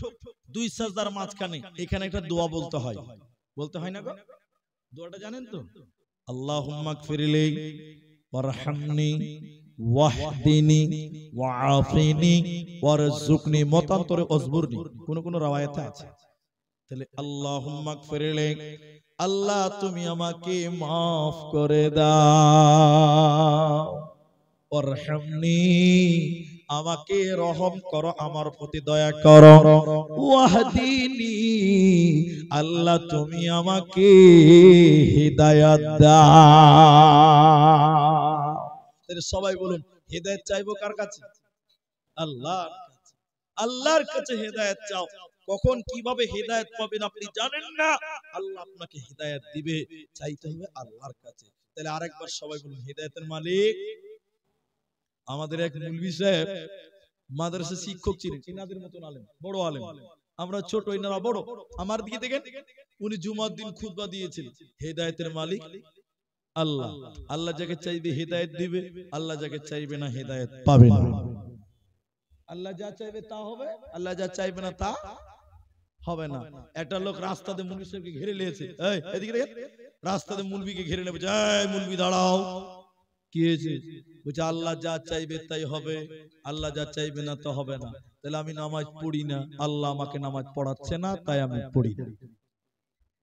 দুই সাজদার মাঝখানে এখানে একটা দোয়া বলতে হয়, বলতে হয় না গো? দোয়াটা জানেন তো? আল্লাহুম্মা গফিরলি ওয়ারহামনি ওয়াহদিনি ওয়াআফিনি ওয়ারযুকনি, মতান্তরে অজবুরনি, কোন কোন রাওয়ায়াতে আছে। তাহলে আল্লাহুম্মা গফিরলি, আল্লাহ তুমি আমাকে মাফ করে দাও, ওয়ারহামনি আমাকে রহম করো, আমার প্রতি দয়া করো, ওয়াহদিনি আল্লাহ তুমি আমাকে হিদায়াত দাও। তাহলে সবাই বলুন, হিদায়াত চাইবো কার কাছে? আল্লাহর কাছে। আল্লাহর কাছে হিদায়াত চাও। কখন কিভাবে হিদায়াত পাবেন আপনি জানেন না, আল্লাহ আপনাকে হিদায়াত দিবে, চাইতে হবে আল্লাহর কাছে। তাহলে আরেকবার সবাই বলুন, হিদায়াতের মালিক আমাদের এক মুলবি সাহেব মাদ্রাসা শিক্ষক ছিলেন, ইনাদের মতন আলেম, বড় আলেম, আমরা ছোট, ইনারা বড়। আমার দিকে দেখেন, উনি জুমার দিন খুতবা দিয়েছেন, হিদায়াতের মালিক আল্লাহ। আল্লাহ যাকে চাইবে হিদায়াত দিবে, আল্লাহ যাকে চাইবে না হিদায়াত পাবে না। আল্লাহ যা চাইবে তা হবে, আল্লাহ যা চাইবে না তা হবে না। একটা লোক রাস্তাতে মুলবি সাহেবকে ঘিরে নিয়েছে, এই এদিকে দেখেন, রাস্তাতে মুলবিকে ঘিরে নেবে, এই মুলবি দাঁড়াও, কি হয়েছে? বলছে আল্লাহ যা চাইবে তাই হবে, আল্লাহ যা চাইবে না তা হবে না। তাহলে আমি নামাজ পড়ি না, আল্লাহ আমাকে নামাজ পড়াচ্ছে না, তাই আমি পড়ি না।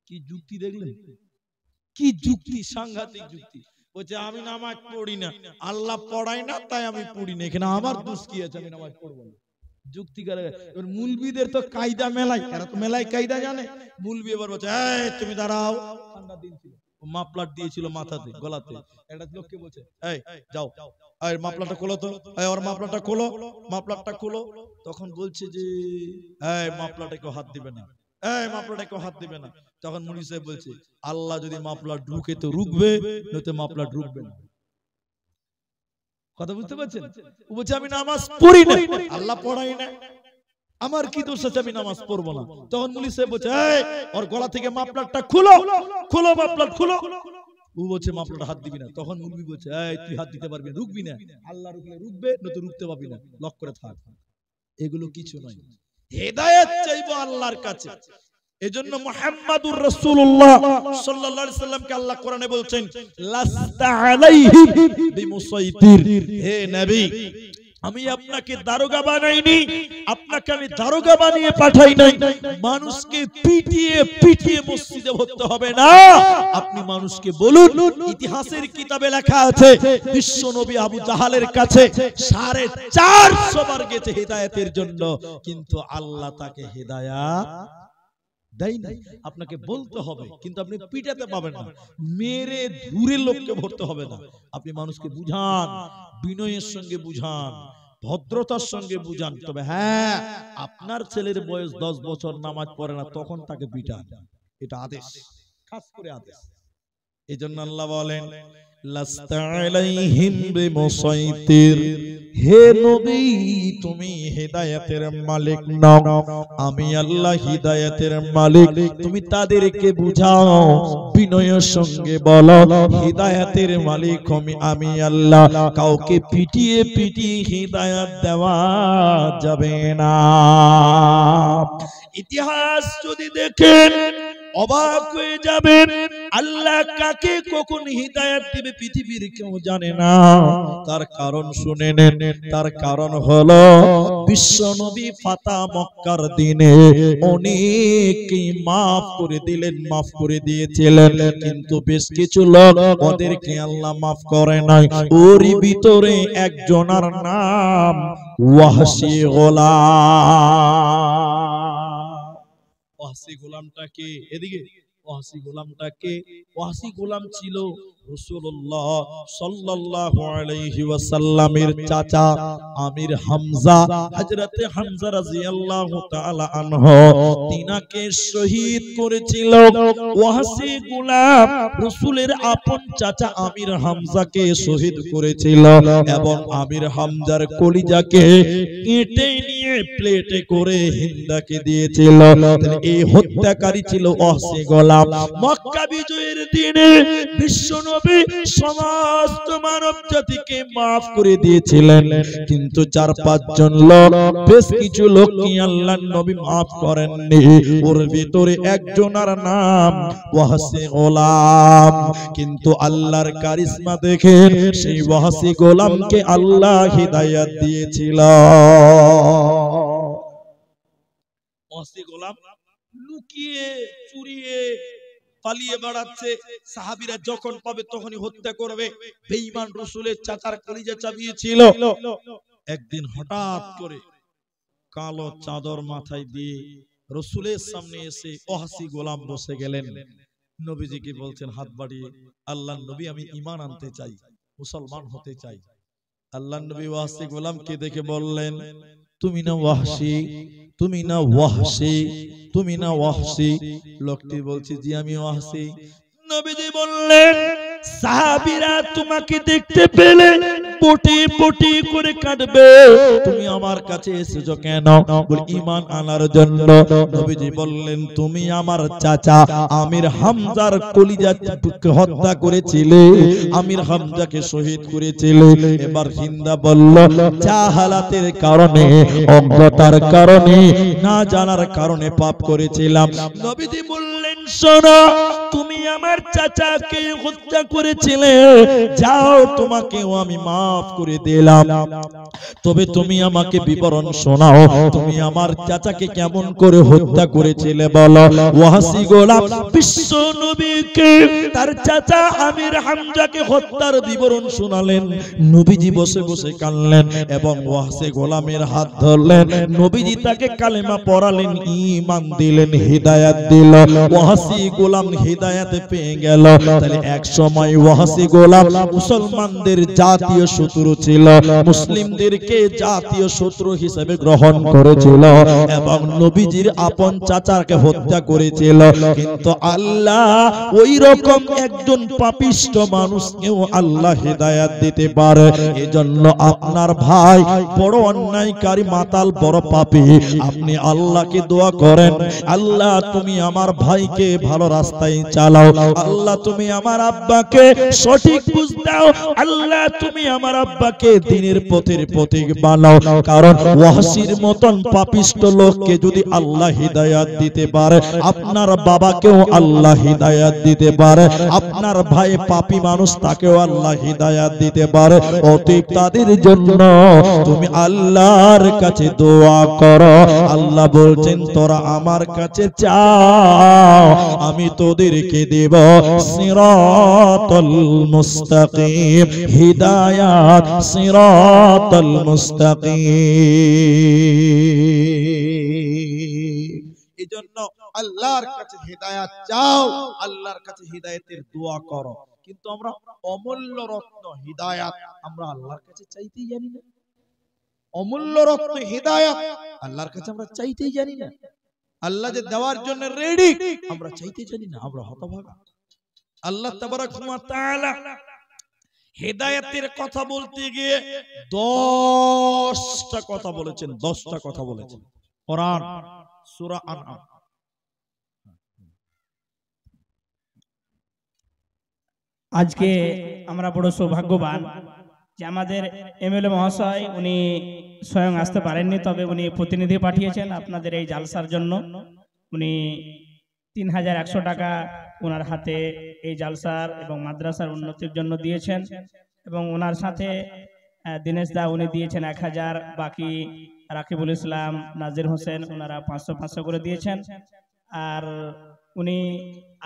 কি যুক্তি দেখলেন? কি যুক্তি, সাংঘাতিক যুক্তি। বলছে আমি নামাজ পড়ি না, আল্লাহ পড়ায় না, তাই আমি পড়ি না, এখানে আমার দোষ কি আছে, আমি নামাজ পড়বো না? যুক্তি করে। এবার মুলবিদের তো কায়দা মেলাই, এরা তো মেলাই কায়দা জানে। মুলবি এবার বলছে এই তুমি দাঁড়াও, ঠান্ডার দিন ছিল, মাফলার দিয়েছিল মাথাতে, গলাতে, একটা লোককে বলছে এই যাও, এই মাফলারটা খোলো তো, এই ওর মাফলারটা খোলো, মাফলারটা খোলো। তখন বলছে যে এই মাফলারটা কেউ হাত দিবে না, এই মাফলারটা কেউ হাত দিবে না। তখন মুনি সাহেব বলছে আল্লাহ যদি মাফলার ঢুকে তো রুকবে, নয়তো মাফলার ঢুকবে না। কথা বুঝতে পারছেন? ও বলছে আমি নামাজ পড়ি না, আল্লাহ পড়াই না, আমার কি দোষ আছে, আমি নামাজ পড়বো না। তখন মুনি সাহেব বলছে এই ওর গলা থেকে মাফলারটা খুলো, খুলো মাফলার খুলো। ও বলছে মাফলারটা হাত দিবি না। তখন মুলবি বলছে এই তুই হাত দিতে পারবি না, রুকবি না, আল্লাহ রুকলে রুকবে, নয়তো রুকতে পারবি না, লক করে থাক। এগুলো কিছু নয়, হেদায়েত চাইবো আল্লাহর কাছে। এজন্য মুহাম্মাদুর রাসূলুল্লাহ সাল্লাল্লাহু আলাইহি সাল্লামকে আল্লাহ কোরআনে বলছেন লাস্তা আলাইহিম বিমুসাইতির, হে নবী আমি আপনাকে দারোগা বানাইনি, আপনাকে আমি দারোগা বানিয়ে পাঠাই নাই। মানুষকে পিটিয়ে পিটিয়ে মসজিদে ভরতে হবে না। আপনি মানুষকে বলুন, ইতিহাসের কিতাবে লেখা আছে বিশ্ব নবী আবু জাহালের কাছে 450 বার গেছে হিদায়াতের জন্য, কিন্তু আল্লাহ তাকে হিদায়াত দেয় নাই। আপনাকে বলতে হবে, কিন্তু আপনি পিটাতে পাবেন না, মেরে ধুরে লোককে ভরতে হবে না। আপনি মানুষকে বুঝান, বিনয়ের সঙ্গে বুঝান, ভদ্রতার সঙ্গে বুঝান। তবে হ্যাঁ, আপনার ছেলের বয়স 10 বছর, নামাজ পড়ে না, তখন তাকে পিটান, এটা আদেশ, খাস করে আদেশ। এজন্য আল্লাহ বলেন লাস্তা আলাইহিম বিমুসাইতির। হে নবী, তুমি হিদায়াতের মালিক নও, আমি আল্লাহ হিদায়াতের মালিক। তুমি তাদেরকে বুঝাও, বিনয়ের সঙ্গে বলো হিদায়াতের মালিক আমি আল্লাহ। কাউকে পিটিয়ে পিটিয়ে হিদায়াত দেওয়া যাবে না। ইতিহাস যদি দেখেন অবাক হয়ে যাবেন, আল্লাহ কাকে কখন হিদায়াত দিবে পৃথিবীর কেউ জানে না। তার কারণ শুনে নেন। তার কারণ হলো বিশ্ব নবী ফাতা মক্কার দিনে অনেককেই মাফ করে দিলেন, মাফ করে দিয়েছিলেন, কিন্তু বেশ কিছু লোক ওদেরকে আল্লাহ মাফ করে নাই। ওরই ভিতরে একজনের নাম ওয়াহশী গোলাম। ওয়াহশী গোলামটাকে এদিকে, ওয়াহশী গোলামটাকে, ওয়াহশী গোলাম ছিল রাসূলুল্লাহ সাল্লাল্লাহু আলাইহি ওয়াসাল্লামের চাচা আমির হামজা। হযরতে হামজা রাদিয়াল্লাহু তাআলা আনহু তিনাকে শহীদ করেছিল। ওয়াহশী গোলাম রাসূলের আপন চাচা আমির হামজাকে শহীদ করেছিল এবং আমির হামজার কলিজাকে কেটে নিয়ে প্লেটে করে হিন্দাকে দিয়েছিল। এই হত্যাকারী ছিল ওয়াহশী গোলাম। মক্কা বিজয়ের দিনে বিশ্বনবী সমস্ত মানব জাতিকে maaf করে দিয়েছিলেন, কিন্তু 4-5 জন লোক, বেশ কিছু লোককে আল্লাহর নবী maaf করেননি। ওর ভিতরে একজনের নাম ওয়াহশী গোলাম। কিন্তু আল্লাহর কারিশমা দেখেন, সেই ওয়াহশী গোলামকে আল্লাহ হিদায়াত দিয়েছিল। ওয়াহশী গোলাম লুকিয়ে চুরিয়ে পালিয়ে বেড়াচ্ছে, সাহাবীরা যখন পাবে তখনই হত্যা করবে। বেঈমান রাসূলের চাচার কলিজা চাবিয়েছিল। একদিন হঠাৎ করে কালো চাদর মাথায় দিয়ে রাসূলের সামনে এসে ওয়াহশী গোলাম বসে গেলেন। নবীজিকে বলছেন হাত বাড়িয়ে, আল্লাহর নবী আমি ঈমান আনতে চাই, মুসলমান হতে চাই। আল্লাহর নবী ওয়াহশী গোলামকে দেখে বললেন, তুমি না ওয়াহশী, তুমি না ওয়াহশী, তুমি না ওয়াহশী? লোকটি বলছে জি আমি ওয়াহশী। নবীজি বললেন, সাহাবীরা তোমাকে দেখতে পেলে পটি পটি করে কাটবে, তুমি আমার কাছে এসেছো কেন? বলে ঈমান আনার জন্য। নবীজি বললেন, তুমি আমার চাচা আমির হামজার কলিজাকে হত্যা করেছিলে, আমির হামজাকে শহীদ করেছিলে। এবার হিন্দা বলল, জাহালাতের কারণে, অজ্ঞতার কারণে, না জানার কারণে পাপ করেছিলাম। নবীজি বললেন, শোনো, তুমি আমার চাচাকে হত্যা করেছিলে, যাও তোমাকেও আমি maaf করে দিলাম। তবে তুমি আমাকে বিবরণ শোনাও, তুমি আমার চাচাকে কেমন করে হত্যা করেছিলে বলো। ওয়াহশী গোলাম বিশ্ব নবীকে তার চাচা আমির হামজাকে হত্যার বিবরণ শোনালেন। নবীজি বসে বসে কাঁদলেন এবং ওয়াহশী গোলামের হাত ধরলেন। নবীজি তাকে কালেমা পড়ালেন, ঈমান দিলেন, হিদায়াত দিল। ওয়াহশী গোলাম হিদায়াত পেয়ে গেল। তাহলে এক সময় ওয়াহশী গোলাম মুসলমানদের জাতীয় শত্রু ছিল, মুসলিমদেরকে জাতীয় শত্রু হিসেবে গ্রহণ করেছিল এবং নবীজির আপন চাচাকে হত্যা করেছিল। কিন্তু আল্লাহ ওই রকম একজন পাপিষ্ঠ মানুষকেও আল্লাহ হিদায়াত দিতে পারে। এজন্য আপনার ভাই বড় অন্যায়কারী, মাতাল, বড় পাপী, আপনি আল্লাহকে দোয়া করেন, আল্লাহ তুমি আমার ভাইকে ভালো রাস্তায় চালাও, আল্লাহ তুমি আমার আব্বাকে সঠিক বুঝ দাও, আল্লাহ তুমি আমার আব্বাকে দ্বীনের পথের পথিক বানাও। কারণ ওয়াহশীর মতন পাপিষ্ঠ লোককে যদি আল্লাহ হিদায়াত দিতে পারে, আপনার বাবাকেও আল্লাহ হিদায়াত দিতে পারে, আপনার ভাই পাপী মানুষ তাকেও আল্লাহ হিদায়াত দিতে পারে। অতএব তাদের জন্য তুমি আল্লাহর কাছে দোয়া করো। আল্লাহ বলছেন, তোরা আমার কাছে চাও, আমি তোদেরকে দেব সিরাতাল মুস্তাকিম, হিদায়াত, সিরাতাল মুস্তাকিম। এজন্য আল্লাহর কাছে হিদায়াত চাও, আল্লাহর কাছে হিদায়াতের দোয়া করো। কিন্তু আমরা অমূল্য রত্ন হিদায়াত আমরা আল্লাহর কাছে চাইতেই জানি না। অমূল্য রত্ন হিদায়াত আল্লাহর কাছে আমরা চাইতেই জানি না। আল্লাহ যে দেওয়ার জন্য রেডি, আমরা চাইতে জানি না, আমরা হতভাগা। আল্লাহ তাবারাক ওয়া তাআলা হেদায়েতের কথা বলতে গিয়ে 10টা কথা বলেছেন, 10টা কথা বলেছেন কোরআন সূরা আনআম। আজকে আমরা বড় সৌভাগ্যবান যে আমাদের এমএলএ মহাশয় উনি স্বয়ং আসতে পারেননি, তবে উনি প্রতিনিধি পাঠিয়েছেন আপনাদের এই জালসার জন্য। উনি 3100 টাকা ওনার হাতে এই জালসার এবং মাদ্রাসার উন্নতির জন্য দিয়েছেন, এবং ওনার সাথে দিনেশ দা উনি দিয়েছেন 1000, বাকি রাকিবুল ইসলাম, নাজির হোসেন ওনারা 500 করে দিয়েছেন। আর উনি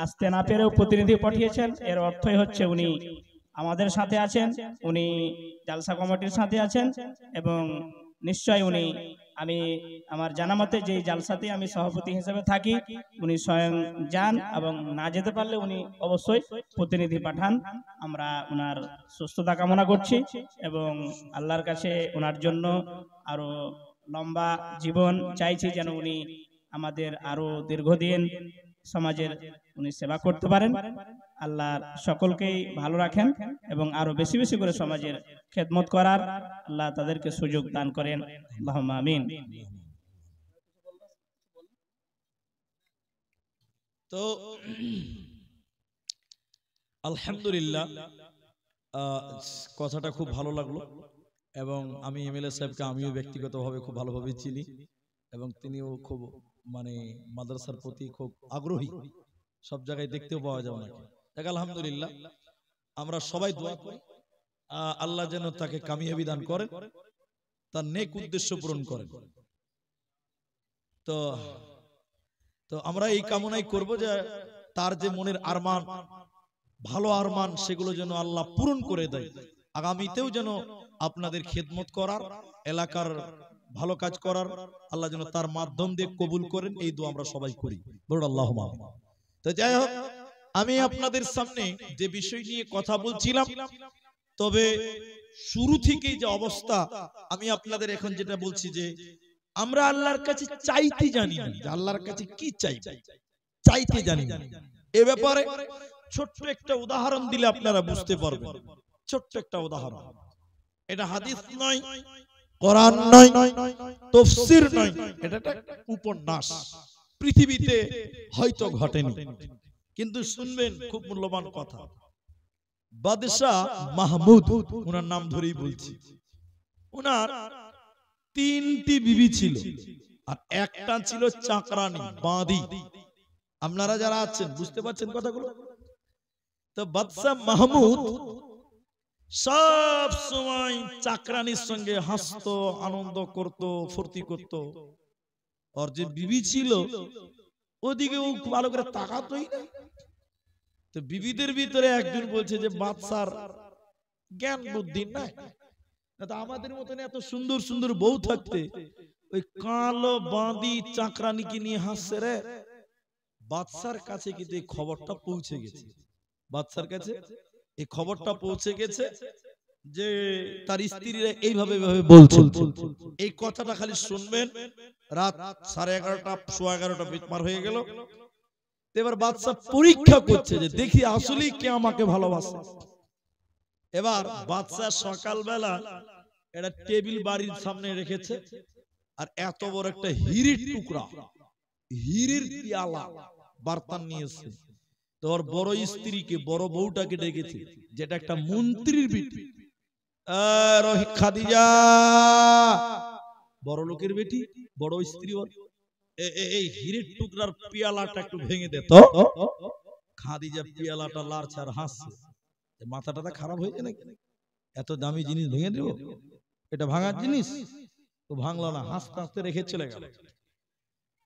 আসতে না পেরেও প্রতিনিধি পাঠিয়েছেন। এর অর্থই হচ্ছে উনি আমাদের সাথে আছেন, উনি জালসা কমিটির সাথে আছেন, এবং নিশ্চয় উনি, আমি আমার জানা মতে যে জালসাতে আমি সভাপতি হিসেবে থাকি, উনি স্বয়ং যান, এবং না যেতে পারলে উনি অবশ্যই প্রতিনিধি পাঠান। আমরা ওনার সুস্থতা কামনা করছি এবং আল্লাহর কাছে ওনার জন্য আরো লম্বা জীবন চাইছি, যেন উনি আমাদের আরো দীর্ঘদিন সমাজের উনি সেবা করতে পারেন। আল্লাহ সকলকেই ভালো রাখেন এবং আরো বেশি বেশি করে সমাজের খেদমত করার আল্লাহ তাদেরকে সুযোগ দান করেন। আল্লাহুম্মা আমিন। তো আলহামদুলিল্লাহ, কথাটা খুব ভালো লাগলো, এবং আমি এমএলএ সাহেবকে আমিও ব্যক্তিগতভাবে খুব ভালোভাবে চিনি, এবং তিনিও খুব মানে মাদ্রাসার প্রতি খুব আগ্রহী, সব জায়গায় দেখতেও পাওয়া যায় না। দেখ আলহামদুলিল্লাহ, আমরা সবাই দোয়া করি আল্লাহ যেন তাকে কামিয়াবি দান করেন, তার নেক উদ্দেশ্য পূরণ করেন। তো তো আমরা এই কামনাই করব যে তার যে মনের আরমান, ভালো আরমান, সেগুলো যেন আল্লাহ পূরণ করে দেয়। আগামীতেও যেন আপনাদের খেদমত করার, এলাকার ভালো কাজ করার আল্লাহ যেন তার মাধ্যম দিয়ে কবুল করেন, এই দোয়া আমরা সবাই করি। বলুন আল্লাহুম্মা আমিন। তো যাই হোক, আমি আপনাদের সামনে যে বিষয় নিয়ে কথা বলছিলাম, তবে শুরু থেকেই যে অবস্থা, আমি আপনাদের এখন যেটা বলছি যে আমরা আল্লাহর কাছে চাইতে জানি না, যে আল্লাহর কাছে কি চাইতে জানি না। এ ব্যাপারে ছোট্ট একটা উদাহরণ দিলে আপনারা বুঝতে পারবেন। ছোট্ট একটা উদাহরণ, এটা হাদিস নয়, কোরআন নয়, তাফসীর নয়, এটা একটা উপন্যাস, পৃথিবীতে হয়তো ঘটেনি, কিন্তু শুনবেন খুব মূল্যবান কথা। বাদশাহ মাহমুদ, ওনার নাম ধরেই বলছি, ওনার 3টি বিবি ছিল, আর একটা ছিল চাকরানি, বাঁধি। আপনারা যারা আছেন বুঝতে পারছেন কথাগুলো। তো বাদশাহ মাহমুদ সব সময় চাকরানির সঙ্গে হাসতো, আনন্দ করত, ফুর্তি করত। আর যে বিবি ছিল ওদিকে ও ভালো করে তাকাতোই না। তো বিবিদের ভিতরে একজন বলছে যে বাদশার জ্ঞান বুদ্ধি নাই, আমাদের মতন এত সুন্দর সুন্দর বউ থাকতে ওই কালো বাঁধি চাকরানিকে নিয়ে হাসছে রে। বাদশার কাছে কিন্তু এই খবরটা পৌঁছে গেছে, বাদশার কাছে এই খবরটা পৌঁছে গেছে যে তার স্ত্রীরা এইভাবে বলছে। এই কথাটা খালি শুনবেন, রাত 11:30 11:15 পার হয়ে গেল। এবার বাদশা পরীক্ষা করছে যে দেখি আসলেই কে আমাকে ভালোবাসে। এবার বাদশা সকালবেলা একটা টেবিল বাড়ির সামনে রেখেছে, আর এত বড় একটা হীরের টুকরা, হীরের পিয়ালা বার্তা নিয়েছে। তোর বড় স্ত্রীকে, বড় বউটাকে ডেকেছে, যেটা একটা মন্ত্রীর বেটি, খাদিজা, বড় লোকের বেটি, বড় স্ত্রী, এই হীরের টুকরার পিয়ালাটা একটু ভেঙে দে তো। খাদিজা পিয়ালাটা লাড়ছে আর হাসছে, মাথাটা খারাপ হয়েছে নাকি, এত দামি জিনিস ভেঙে দেব, এটা ভাঙার জিনিস। তো ভাঙলো না, হাসতে হাসতে রেখে চলে গেল।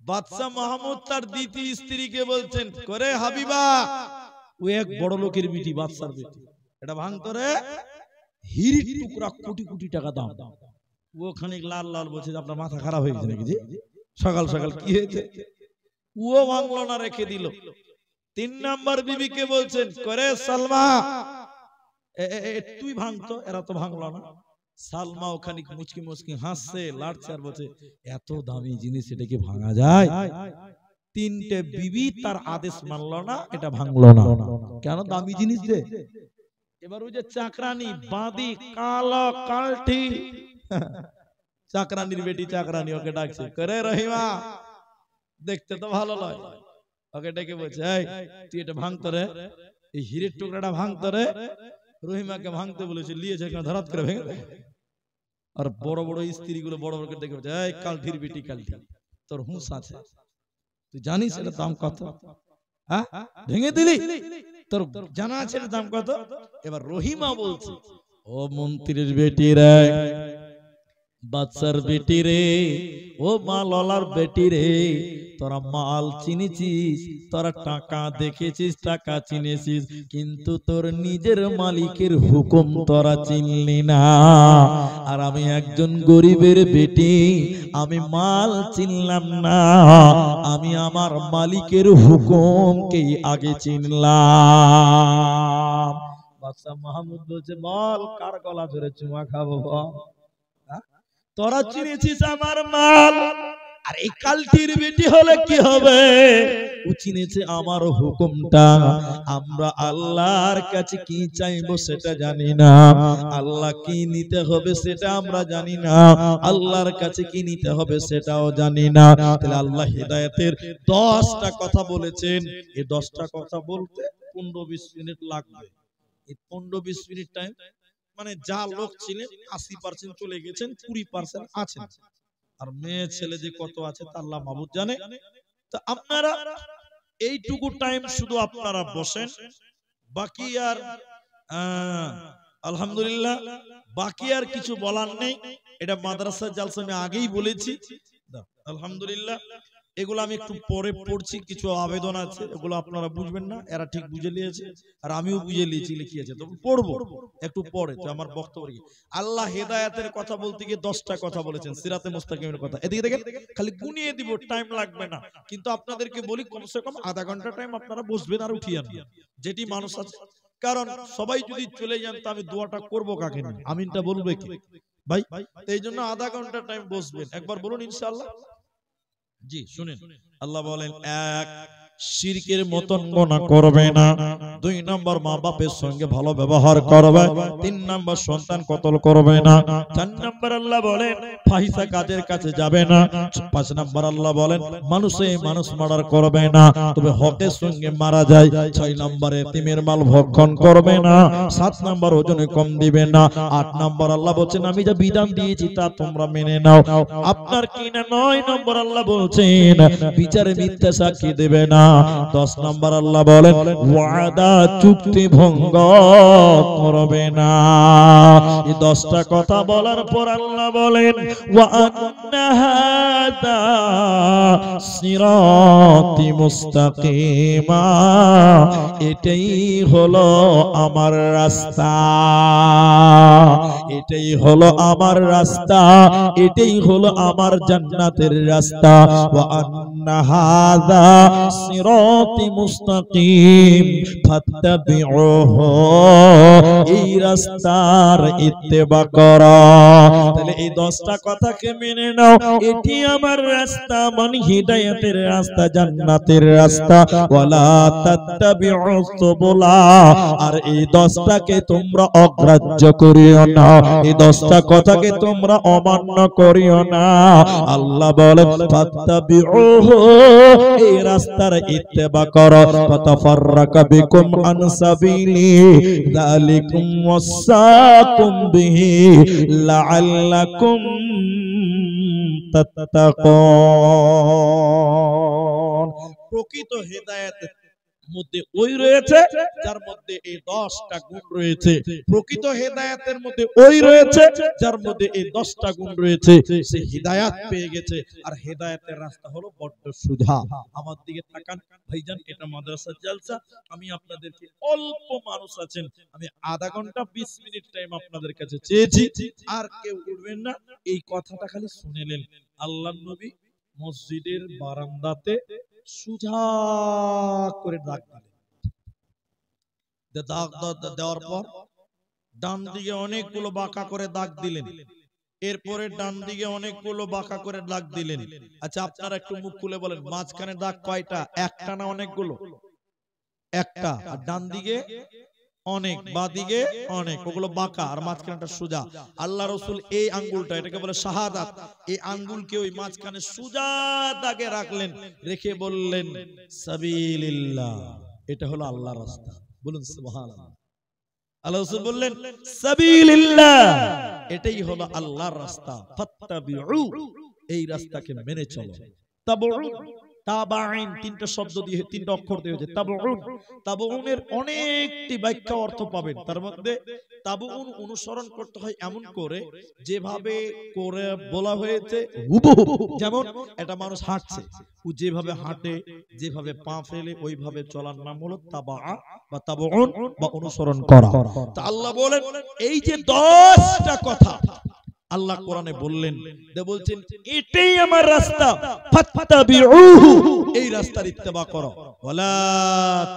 বাদশাহ মাহমুদ তার দ্বিতীয় স্ত্রীকে বলছেন, করে হাবিবা, ও এক বড় লোকের বেটি, বাদশার বেটি, এটা ভাঙতো রে, হীরের টুকরা কোটি কোটি টাকা দাম। ও খানিক লাল লাল বলছে, আপনার মাথা খারাপ হয়ে গেছে নাকি, যে সকাল সকাল কি হয়েছে। ও ভাঙলো না, রেখে দিল। 3 নাম্বার বিবিকে বলছেন, করে সালমা, তুই ভাঙতো, এরা তো ভাঙলো না। সালমা ওখানে মুচকি মুচকি হাসছে, লাড়ছে আর বলছে, এত দামি জিনিস এটাকে ভাঙা যায়? 3টে বিবি তার আদেশ মানলো না, এটা ভাঙলো না। কেন? দামি জিনিস যে। এবার ওই যে চাকরানি বাঁধি কালো কালটি চাকরানির বেটি চাকরানি ওকে ডাকছে, করে রহিমা দেখতে তো ভালো নয়, ওকে ডেকে বলছে এই তুই এটা ভাঙতো রে, এই হীরের টুকরাটা ভাঙতো রে। রহিমাকে ভাঙতে বলেছে, লিয়েছে ধরাত করে ভেঙে দেয়। আর বড় বড় স্ত্রী গুলো বড় বড় করে দেখে বলছে, এই কালটির বেটি কালটি, তোর হুঁশ আছে, তুই জানিস এটার দাম কত? হ্যাঁ, ভেঙে দিলি, তোর জানা আছে এটার দাম কত? এবার রহিমা বলছে, ও মন্ত্রীর বেটি রে, বাচ্চার বেটি রে, ও মালওয়ালার বেটি রে, তোরা মাল চিনেছিস, তোরা টাকা দেখেছিস, টাকা চিনেছিস, কিন্তু তোর নিজের মালিকের হুকুম তোরা চিনলি না। আর আমি একজন গরিবের বেটি, আমি মাল চিনলাম না, আমি আমার মালিকের হুকুমকেই আগে চিনলাম। বাদশা মাহমুদ বলছে, বল কার গলা ধরে চুমা খাবো বল? তোরা চিনেছিস আমার মাল, আর এই কালটির বেটি হলে কি হবে? ও চিনেছে আমার হুকুমটা। আমরা আল্লাহর কাছে কি চাইবো সেটা জানি না, আল্লাহ কি নিতে হবে সেটা আমরা জানি না, আল্লাহর কাছে কি নিতে হবে সেটাও জানি না। তাহলে আল্লাহ হেদায়েতের 10টা কথা বলেছেন, এই 10টা কথা বলতে 15-20 মিনিট লাগবে। এই 15-20 মিনিট টাইম মানে যা লোক ছিলেন 80% চলে গেছেন, 20% আছেন, আর মেয়ে ছেলে যে কত আছে তা আল্লাহ মাবুদ জানে। তো আপনারা এইটুকু টাইম শুধু আপনারা বসেন, বাকি আর আলহামদুলিল্লাহ বাকি আর কিছু বলার নেই। এটা মাদ্রাসা জালসা আমি আগেই বলেছি, আলহামদুলিল্লাহ। এগুলো আমি একটু পরে পড়ছি, কিছু আবেদন আছে, এগুলো আপনারা বুঝবেন না, এরা ঠিক বুঝে নিয়েছে আর আমিও বুঝে নিয়েছি লিখিয়েছে, তো পড়বো একটু পরে। তো আমার বক্তব্য কি, আল্লাহ হেদায়েতের কথা বলতে গিয়ে 10টা কথা বলেছেন, সিরাতে মুস্তাকিমের কথা। এদিকে দেখেন, খালি গুনিয়ে দিব, টাইম লাগবে না, কিন্তু আপনাদেরকে বলি কমসে কম আধা ঘন্টা টাইম আপনারা বসবেন আর উঠিয়ে আনবেন যেটি মানুষ আছে। কারণ সবাই যদি চলে যান তো আমি দোয়াটা করবো কাকে নিয়ে, আমিনটা বলবে কি ভাই? এই জন্য আধা ঘন্টা টাইম বসবেন, একবার বলুন ইনশাআল্লাহ। জি শুনেন, আল্লাহ বলেন, এক, শিরকের মতন গুনাহ করবে না, 2 নম্বর মা বাপের সঙ্গে ভালো ব্যবহার করবে, 3 নম্বর সন্তান কতল করবে না, 4 নম্বর আল্লাহ বলেন ফাহিশা কাজের কাছে যাবে না, 5 নম্বর আল্লাহ বলেন মানুষে মানুষ মার্ডার করবে না, তবে হকের সঙ্গে মারা যায়, 6 নম্বর এতিমের মাল ভক্ষণ করবে না, 7 নম্বর ওজনে কম দিবে না, 8 নম্বর আল্লাহ বলেন আমি যা বিধান দিয়েছি তা তোমরা মেনে নাও। আপনার কি না 9 নম্বর আল্লাহ বলছেন বিচারে মিথ্যা সাক্ষী দেবে না। 10 নম্বর আল্লাহ বলেন ওয়াদা চুক্তি ভঙ্গ করবে না। এই 10টা কথা বলার পর আল্লাহ বলেন ওয়া আন্না হাদা সিরাতি মুস্তাকিমা, এটাই হলো আমার রাস্তা, এটাই হলো আমার রাস্তা, এটাই হলো আমার জান্নাতের রাস্তা। ওয়া আন্না হাযা সিরাতি মুস্তাকিম ফাত্তাবিউহু, এই রাস্তার ইত্তেবা করো। তাহলে এই 10টা কথাকে মেনে নাও, এটি আমার রাস্তা, মানে হিদায়াতের রাস্তা, জান্নাতের রাস্তা। ওয়ালা তাত্তাবিউস সুবুলা, আর এই 10টাকে তোমরা অগ্রাহ্য করিও না, এই 10টা কথাকে তোমরা অমান্য করিও না। আল্লাহ বলেন ফাত্তাবিউহু, এই রাস্তার ইত্তেবা করো, ফাতাফাররাকা বিকুম আন সাবিলি যালিকুম ওয়াসাকুম বিহি লাআল্লাকুম তাত্তাকুন। প্রকৃত হেদায়েত মধ্যে ওই রয়েছে যার মধ্যে এই 10টা গুণ রয়েছে, প্রকৃত হেদায়েতের মধ্যে ওই রয়েছে যার মধ্যে এই 10টা গুণ রয়েছে, সে হিদায়াত পেয়ে গেছে। আর হেদায়েতের রাস্তা হলো বড্ড সোজা। আমার দিকে তাকান ভাইজান, এটা মাদ্রাসা জালসা, আমি আপনাদেরকে অল্প মানুষ আছেন, আমি আধা ঘন্টা 20 মিনিট টাইম আপনাদের কাছে চেয়েছি, আর কেউ উঠবেন না, এই কথাটা খালি শুনেলেন। আল্লাহর নবী মসজিদের বারান্দাতে সোজা করে দাগ দিলেন, দাগ দেওয়ার পর ডান দিকে অনেকগুলো বাঁকা করে দাগ দিলেন, এরপরে ডান দিকে অনেকগুলো বাঁকা করে দাগ দিলেন। আচ্ছা আপনারা একটু মুখ খুলে বলেন মাঝখানে দাগ কয়টা? একটা না অনেকগুলো? একটা। আর ডান দিকে অনেক, বাদিকে অনেক, ওগুলো বাঁকা আর মাঝখানটা সোজা। আল্লাহ রাসূল এই আঙ্গুলটা, এটাকে বলে শাহাদাত, এই আঙ্গুলকে ওই মাঝখানে সোজা দাগে রাখলেন, রেখে বললেন সাবিলিল্লাহ, এটা হলো আল্লাহর রাস্তা। বলুন সুবহানাল্লাহ। আল্লাহ রাসূল বললেন সাবিলিল্লাহ, এটাই হলো আল্লাহর রাস্তা, ফাত্তাবিউ, এই রাস্তাকে মেনে চলো। তাবউন, তাবাইন, তিনটা শব্দ দিয়ে, তিনটা অক্ষর দিয়ে হয়েছে তাবউন। তাবউনের অনেকটি ব্যাখ্যা অর্থ পাবেন। তার মধ্যে তাবউন অনুসরণ করতে হয় এমন করে, যেভাবে করে বলা হয়েছে হুবহু। যেমন একটা মানুষ হাঁটছে, ও যেভাবে হাঁটে, যেভাবে পা ফেলে, ওইভাবে চলার নাম হলো তাবা বা তাবউন বা অনুসরণ করা। তা আল্লাহ বলেন এই যে 10টা কথা আল্লাহ কোরআনে বললেন, বলছেন এটাই আমার রাস্তা, ফাত্তাবিউহু, এই রাস্তার ইত্তেবা করো, ওয়ালা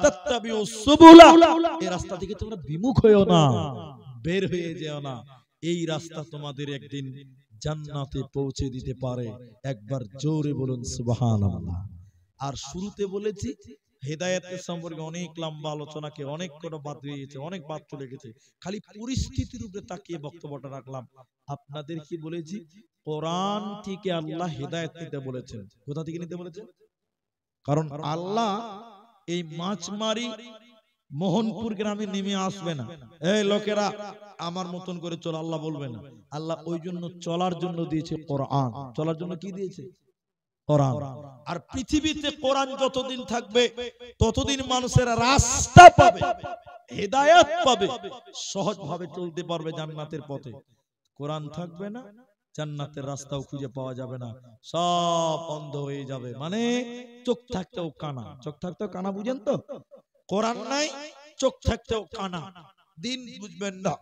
তাত্তাবিউস সুবুলা, এই রাস্তা থেকে তোমরা বিমুখ হয়ো না, বের হয়ে যেও না। এই রাস্তা তোমাদের একদিন জান্নাতে পৌঁছে দিতে পারে। একবার জোরে বলুন সুবহানাল্লাহ। আর শুরুতে বলেছি হেদায়েতের সম্পর্কে অনেক লম্বা আলোচনাকে অনেক কোনো বাদ দিয়ে গেছে, অনেক বাদ চলে গেছে, খালি পরিস্থিতির উপরে তাকিয়ে বক্তব্যটা রাখলাম। আপনাদের কি বলেছি, কোরআন থেকে আল্লাহ হেদায়েত নিতে বলেছেন। কোথা থেকে নিতে বলেছেন? কারণ আল্লাহ এই মাছমারি মোহনপুর গ্রামে নেমে আসবে না, এই লোকেরা আমার মতন করে চল, আল্লাহ বলবে না। আল্লাহ ওই জন্য চলার জন্য দিয়েছে কোরআন। চলার জন্য কি দিয়েছে? কোরআন। আর পৃথিবীতে কোরআন যতদিন থাকবে ততদিন মানুষের রাস্তা পাবে, হেদায়েত পাবে, সহজভাবে চলতে পারবে জান্নাতের পথে। কোরআন থাকবে না, জান্নাতের রাস্তাও খুঁজে পাওয়া যাবে না, সব বন্ধ হয়ে যাবে। মানে চোখ থাকতেও কানা, চোখ থাকতেও কানা, বুঝেন তো? কোরআন নাই, চোখ থাকতেও কানা, দিন বুঝবেন না,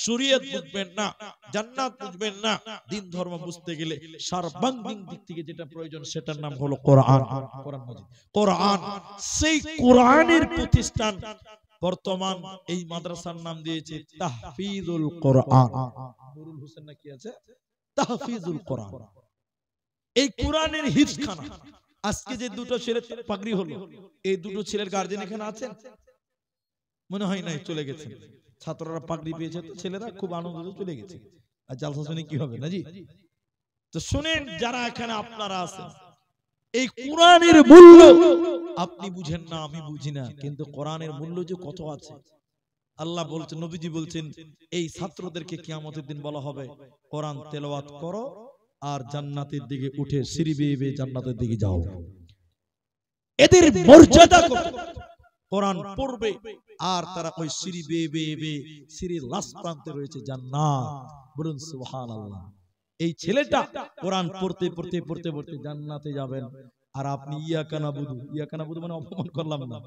শরীয়ত বুঝবেন না, জান্নাত বুঝবেন না। দিন ধর্ম বুঝতে গেলে সার্বাঙ্গীন দিক থেকে যেটা প্রয়োজন সেটার নাম হলো কোরআন। কোরআন মাজিদ, কোরআন, সেই কোরআনের প্রতিষ্ঠান। বর্তমান এই মাদ্রাসার নাম দিয়েছে তাহফিজুল কোরআন। নুরুল হোসেন নাকি আছে, তাহফিজুল কোরআন, এই কোরআনের হিফজখানা। আজকে যে দুটো ছেলে পাগড়ি হলো, এই দুটো ছেলের গার্জিয়ান এখানে আছেন? মনে হয় নাই, চলে গেছেন। ছাত্ররা পাগড়ি পেয়েছে তো ছেলেরা খুব আনন্দে চলে গেছে। আর জালসা শুনে কি হবে না জি? তো শুনেন যারা এখানে আপনারা আছেন, এই কোরআনের মূল্য আপনি বুঝেন না, আমি বুঝি না, কিন্তু কোরআনের মূল্য যে কত আছে আল্লাহ বলছেন, নবীজি বলছেন, এই ছাত্রদেরকে কিয়ামতের দিন বলা হবে কোরআন তেলাওয়াত করো আর জান্নাতের দিকে উঠে সিঁড়ি বেয়ে বেয়ে জান্নাতের দিকে যাও। এদের মর্যাদা কত! কোরআন পড়বে আর তারা ওই সিঁড়ি বেয়ে বেয়ে বেয়ে সিঁড়ির লাস্ট প্রান্তে রয়েছে জান্নাত। বলুন সুবহানাল্লাহ। এই ছেলেটা কোরআন পড়তে পড়তে পড়তে পড়তে জান্নাতে যাবেন, আর আপনি ইয়াকা নাবুদু মানে অপমান করলাম না,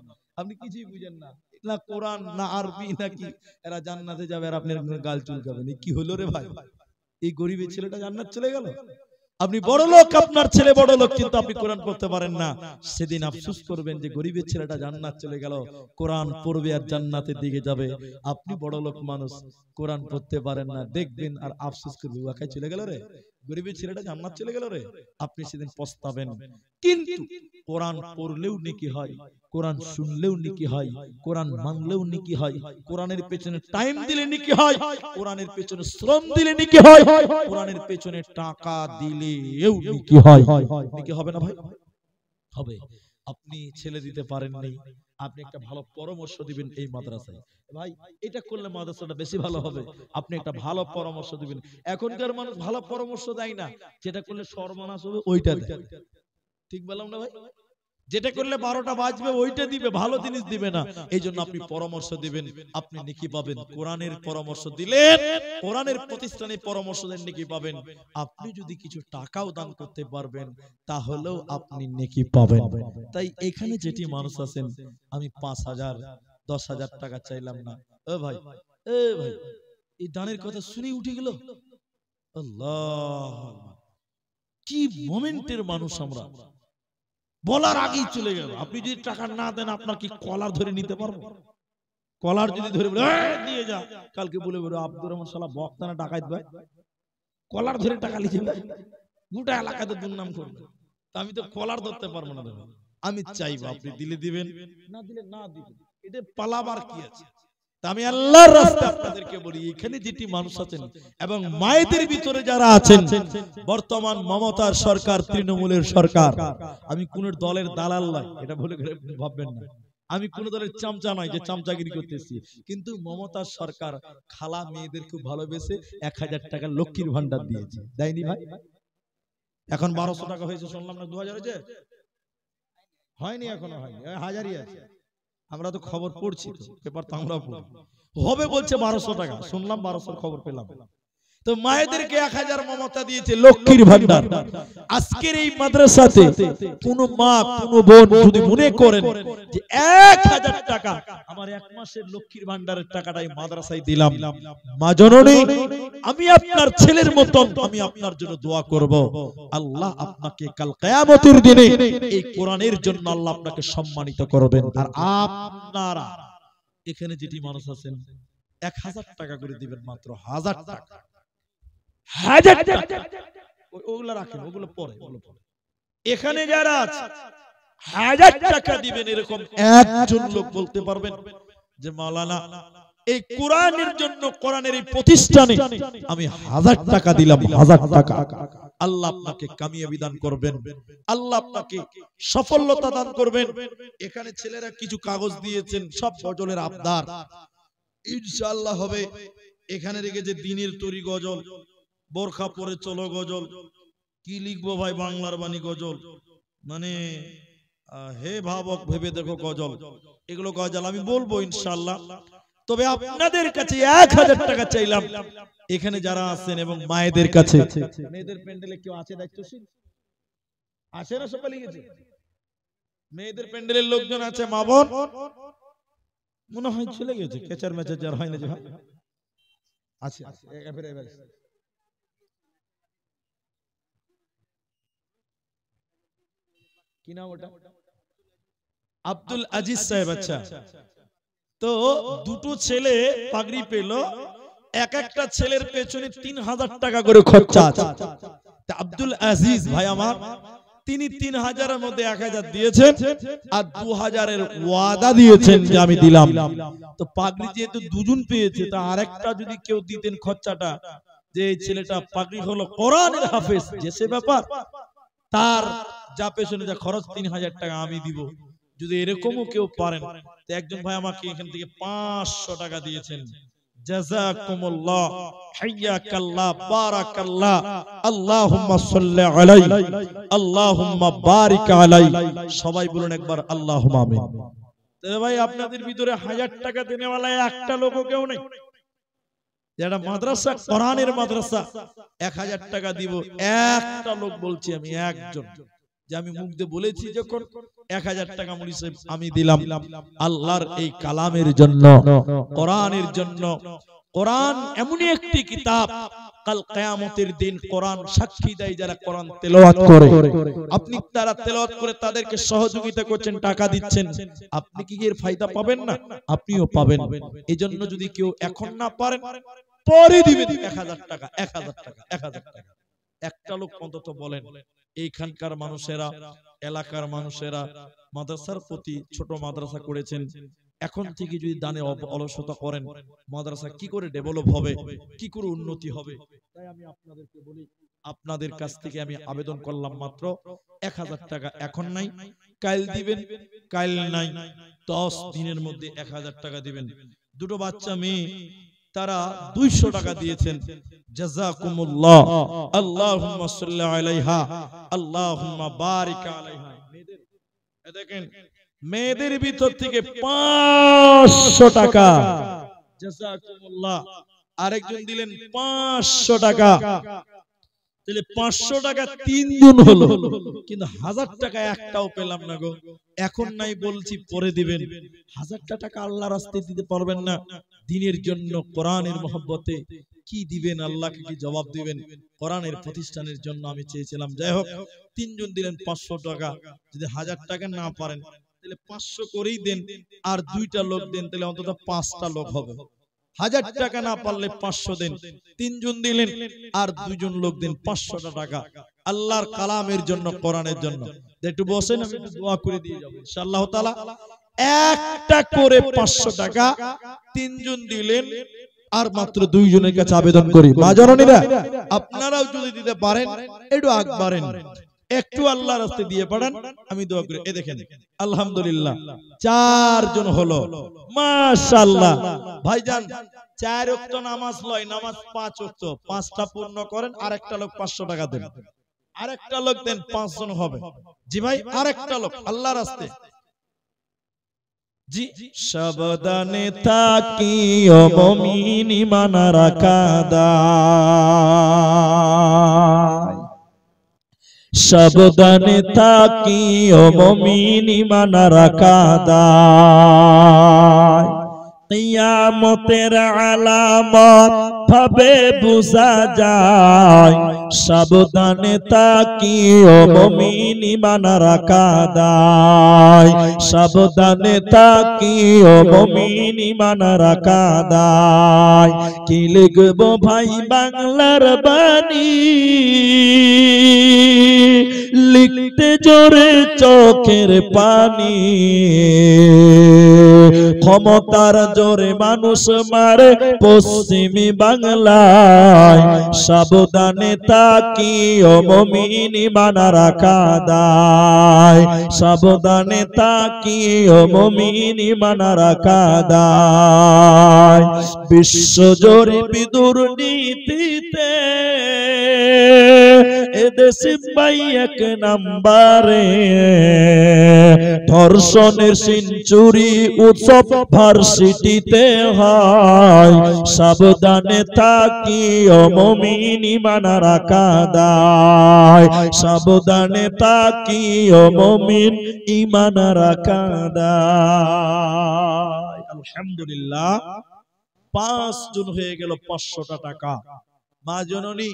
আপনি কিছুই বুঝেন না, না কোরআন না আরবি নাকি, এরা জান্নাতে যাবে আর আপনার গাল চুলকাবেন। কি হলো রে ভাই? এই গরিবের ছেলেটা জান্নাত চলে গেল। আপনি বড় লোক, আপনার ছেলে বড় লোক, কিন্তু আপনি কোরআন পড়তে পারেন না। সেদিন আফসোস করবেন যে গরিবের ছেলেটা জান্নাত চলে গেল, কোরআন পড়বে আর জান্নাতের দিকে যাবে। আপনি বড় লোক মানুষ, কোরআন পড়তে পারেন না, দেখবেন আর আফসোস করবে, ওয়াকাই চলে গেল রে, গরিবের ছেলেটা জান্নাত চলে গেল রে। আপনি সেদিন পস্তাবেন। কিন্তু কোরআন পড়লেও নেকি হয়, কোরআন শুনলেও নেকি হয়, কোরআন মানলেও নেকি হয়, কোরআনের পেছনে টাইম দিলে নেকি হয়, কোরআনের পেছনে শ্রম দিলে নেকি হয়, কোরআনের পেছনে টাকা দিলেও নেকি হয়। নেকি হবে না ভাই? হবে। আপনি ছেলে দিতে পারেননি, আপনি একটা ভালো পরামর্শ দিবেন এই মাদ্রাসায়, ভাই এটা করলে মাদ্রাসাটা বেশি ভালো হবে, আপনি একটা ভালো পরামর্শ দিবেন। এখনকার মানুষ ভালো পরামর্শ দেয় না, যেটা করলে সর্বনাশ হবে ওইটা দেয়। ঠিক বললাম না ভাই? যেটা করলে 12টা বাজবে ওইটা দিবে, ভালো জিনিস দিবে না। এই জন্য আপনি পরামর্শ দিবেন, আপনি নেকি পাবেন। কোরআনের পরামর্শ দিলেন, কোরআনের প্রতিষ্ঠানে পরামর্শ দেন, নেকি পাবেন। আপনি যদি কিছু টাকাও দান করতে পারবেন তাহলেও আপনি নেকি পাবেন। তাই এখানে যেটি মানুষ আছেন, আমি 5,000 10,000 টাকা চাইলাম না। এ ভাই এই দানের কথা শুনে উঠে গেল। আল্লাহ, কি মোমেন্টের মানুষ আমরা, বলার আগেই চলে গেল। আপনি যদি টাকা না দেন, আপনার কি কলার ধরে নিতে পারবো? কলার যদি ধরে নিয়ে যা, কালকে বলে বলে আব্দুর রহমান শালা বক্তানা ডাকাইত ভাই, কলার ধরে টাকা লিখে গোটা এলাকাতে দুর্নাম করবে। আমি তো কলার ধরতে পারবো না দাদা। আমি চাইবো আপনি দিলে দিবেন, না দিলে না দিবেন, এটা পালাবার কি আছে? আমি আল্লাহর রাস্তায় আপনাদেরকে বলি, এখানে যেটি মানুষ আছেন এবং মায়েদের ভিতরে যারা আছেন, বর্তমান মমতার সরকার, তৃণমূলের সরকার, আমি কোন দলের দালাল নয়, এটা বলে ভাববেন না। আমি কোন দলের চামচা নয় যে চামচাগিরি করতেছি, কিন্তু মমতার সরকার খালা মেয়েদের খুব ভালোবেসে 1000 টাকা লক্ষ্মীর ভান্ডার দিয়েছে, দেয়নি ভাই? এখন 1200 টাকা হয়েছে শুনলাম না, 2000 হয়েছে? হয়নি, এখনো হয়নি, 1000ই আছে। আমরা তো খবর পড়ছি, পেপার তো আমরাও পড়ি। হবে বলছে 1200 টাকা, শুনলাম 1200 খবর পেলাম। তো মায়েদেরকে 1000 মমতা দিয়েছে লক্ষ্মীর ভান্ডার। আজকের এই মাদ্রাসাতে কোন মা কোন বোন যদি মনে করেন যে 1000 টাকা আমার এক মাসের লক্ষ্মীর ভান্ডারের টাকাটাই মাদ্রাসায় দিলাম, মা জননী আমি আপনার ছেলের মতন আমি আপনার জন্য দোয়া করব, আল্লাহ আপনাকে কাল কিয়ামতের দিনে এই কোরআনের জন্য আল্লাহ আপনাকে সম্মানিত করবেন। আর আপনারা এখানে যেটি মানুষ আছেন 1000 টাকা করে দিবেন, মাত্র 1000 টাকা, 1000 টাকা। ওগুলো রাখেন, ওগুলো পরে। এখানে যারা আছে 1000 টাকা দিবেন, এরকম একজন লোক বলতে পারবেন যে মাওলানা এই কোরআনের জন্য, কোরআনের এই প্রতিষ্ঠানে আমি 1000 টাকা দিলাম, 1000 টাকা। আল্লাহ আপনাকে কামিয়াবি দান করবেন, আল্লাহ আপনাকে সফলতা দান করবেন। এখানে ছেলেরা কিছু কাগজ দিয়েছেন, সব গজলের আবদার, ইনশাআল্লাহ হবে। এখানে রেখেছে দিনের তরি গজল, বোরখা পরে চলো গজল, কি লিখবো ভাই, বাংলার বাণী গজল, মানে হে ভাবক ভেবে দেখো গজল, এগুলো গজল আমি বলবো ইনশাআল্লাহ। তবে আপনাদের কাছে 1000 টাকা চাইলাম, এখানে যারা আছেন এবং মায়েদের কাছে। মেয়েদের প্যান্ডেলে কেউ আছে দায়িত্বশীল? আছে না? সবাই লিখেছে মেয়েদের প্যান্ডেলের লোকজন আছে, মা বোন মনে হয় চলে গেছে, কেচার মেচার যার হয় না যে আছে, কি নাম ওটা? আব্দুল আজিজ সাহেব। আচ্ছা, তো দুটো ছেলে পাগড়ি পেল, এক একটা ছেলের পেছনে 3000 টাকা করে খরচা আছে। আব্দুল আজিজ ভাই আমার, তিনি 3000-এর মধ্যে 1000 দিয়েছেন আর 2000-এর ওয়াদা দিয়েছেন যে আমি দিলাম। তো পাগড়ি যেহেতু দুজন পেয়েছে, তা আরেকটা যদি কেউ দিতেন খরচাটা, যে এই ছেলেটা পাগড়ি হলো কোরআনের হাফেজ, যে সে ব্যাপার, তার যা পেছনে যা খরচ 3000 টাকা আমি দিব, যদি এরকমও কেউ পারেন। তো একজন ভাই আমাকে এখান থেকে 500 টাকা দিয়েছেন, জাযাকুমুল্লাহ, হাইয়াকাল্লাহ, বারাকাল্লাহ, আল্লাহুম্মা সাল্লি আলাইহি, আল্লাহুম্মা বারিক আলাইহি। সবাই বলুন একবার আল্লাহুম্মা আমিন। তাহলে ভাই আপনাদের ভিতরে 1000 টাকা দেনেওয়ালা একটা লোকও কেউ নেই? যেটা মাদ্রাসা, কোরআনের মাদ্রাসা, 1000 টাকা দিব, একটা লোক বলছি আমি, একজন, যে আমি মুখ দিয়ে বলেছি যখন 1000 টাকা মুলি সাহেব আমি দিলাম আল্লাহর এই কালামের জন্য, কোরআনের জন্য। কোরআন এমনই একটি কিতাব, কাল কিয়ামতের দিন কোরআন সাক্ষী দেয় যারা কোরআন তেলাওয়াত করে। আপনি তারা তেলাওয়াত করে তাদেরকে সহযোগিতা করছেন, টাকা দিচ্ছেন, আপনি কি এর ফায়দা পাবেন না? আপনিও পাবেন। এজন্য যদি কেউ এখন না পারেন, পরে দিবেন 1000 টাকা, 1000 টাকা, 1000 টাকা। একটা লোক অন্তত বলেন, এইখানকার মানুষেরা, এলাকার মানুষেরা মাদ্রাসার প্রতি, ছোট মাদ্রাসা করেছেন, এখন থেকে যদি দানে অলসতা করেন, মাদ্রাসা কি করে ডেভেলপ হবে, কি করে উন্নতি হবে? তাই আমি আপনাদেরকে বলি, আপনাদের কাছ থেকে আমি আবেদন করলাম মাত্র 1000 টাকা। এখন নাই, কাল দিবেন, কাল নাই, 10 দিনের মধ্যে 1000 টাকা দিবেন। দুটো বাচ্চা মেয়ে, তারা 200 টাকা দিয়েছেন, জাযাকুমুল্লাহ, আল্লাহুম্মা সাল্লি আলাইহা, আল্লাহুম্মা বারিক আলাইহা। দেখেন মেয়েদের ভিতর থেকে 500 টাকা, জাযাকুমুল্লাহ। আরেকজন দিলেন 500 টাকা, তাহলে 500 টাকা 3 জন হলো, কিন্তু 1000 টাকা একটাও পেলাম না গো। এখন নাই বলছি, পরে দিবেন। 1000 টাকা আল্লাহর রাস্তায় দিতে পারবেন না, দ্বীনের জন্য, কোরআনের মহব্বতে কি দিবেন? আল্লাহকে কি জবাব দিবেন? কোরআনের প্রতিষ্ঠানের জন্য আমি চেয়েছিলাম। যাই হোক, 3 জন দিলেন 500 টাকা। যদি 1000 টাকা না পারেন তাহলে 500 করেই দেন, আর 2টা লোক দেন, তাহলে অন্তত 5টা লোক হবে। 1000 টাকা না পারলে 500 দেন। 3 জন দিলেন আর 2 জন লোক দেন 500 টাকা আল্লাহর কালামের জন্য, কোরআনের জন্য। একটু বসেন, আমি দোয়া করে দিয়ে যাব ইনশাআল্লাহ তাআলা। একটা করে 500 টাকা তিনজন দিলেন, আর মাত্র দুইজনের কাছে আবেদন করি মা জননীরা আপনারাও যদি দিতে পারেন একটু আগ বাড়েন, একটু আল্লাহর রাস্তায় দিয়ে পাঠান, আমি দোয়া করি। এই দেখেন আলহামদুলিল্লাহ 4 জন হলো, মাশাআল্লাহ। ভাইজান 4 ওয়াক্ত নামাজ লয়, নামাজ 5 ওয়াক্ত, 5টা পূর্ণ করেন, আরেকটা লোক 500 টাকা দেন, আরেকটা লোক দেন, 5 জন হবে। জি ভাই আরেকটা লোক আল্লাহর রাস্তায়। জি সাবধানে থাকিও মুমিন ঈমান রাখা দায়, সাবধানে থাকিও মুমিন ঈমান রাখা দায়। কিয়ামতের আলামত ভাবে বুঝা যায়, সাবধানে থাকিও মুমিন ঈমান রাখা দায়, সাবধানে থাকিও মুমিন ঈমান রাখা দায়। কি লিখবো ভাই বাংলার বাণী, লিখতে জোরে চোখের পানি, ক্ষমতার জোরে মানুষ মারে পশ্চিমী বাংলায়, সাবধানে থাকিও মুমিন ঈমান রাখা দায়, সাবধানে থাকিও মুমিন ঈমান রাখা দায়। বিশ্বজোরে দুর্নীতিতে এদেশে ভাই 1 নম্বরে, ধর্ষণের সেঞ্চুরি উৎসব ভার্সিটিতে হয়, সাবধানে থাকিও মুমিন ঈমান রাখা দায়, সাবধানে থাকিও মুমিন ঈমান রাখা দায়। আলহামদুলিল্লাহ 5 জন হয়ে গেল 500 টাকা। মা জননী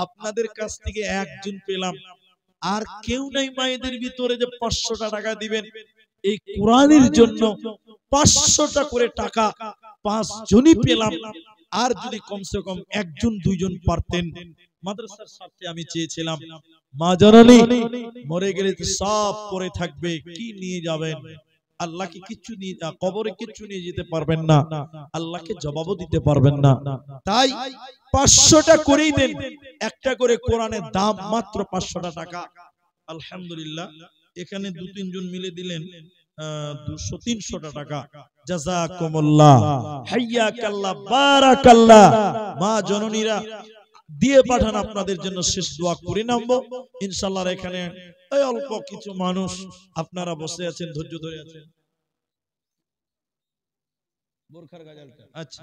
আপনাদের কাছ থেকে একজন পেলাম, আর কেউ নাই মায়েদের ভিতরে যে 500 টাকা দিবেন এই কোরআনের জন্য। 500টা করে টাকা 5 জনই পেলাম, আর যদি কমসে কম একজন দুইজন পারতেন। মাদ্রাসার স্বার্থে আমি চেয়েছিলাম, মা জননী মরে গেলে তো সব পড়ে থাকবে, কি নিয়ে যাবেন? আল্লাহকে কিচ্ছু নিয়ে, কবরে কিচ্ছু নিয়ে যেতে পারবেন না, আল্লাহকে জবাবও দিতে পারবেন না। তাই 500টা করেই দেন, একটা করে কোরআনের দাম মাত্র 500 টাকা। আলহামদুলিল্লাহ এখানে 2-3 জন মিলে দিলেন 200-300 টাকা। জাযাকুমুল্লাহ, হাইয়াকাল্লাহ, বারাকাল্লাহ। মা জননীরা দিয়ে পাঠান, আপনাদের জন্য শেষ দোয়া করে নামবো ইনশাআল্লাহ। এখানে এই অল্প কিছু মানুষ আপনারা বসে আছেন, ধৈর্য ধরে আছেন। বোরখার গাজালটা আচ্ছা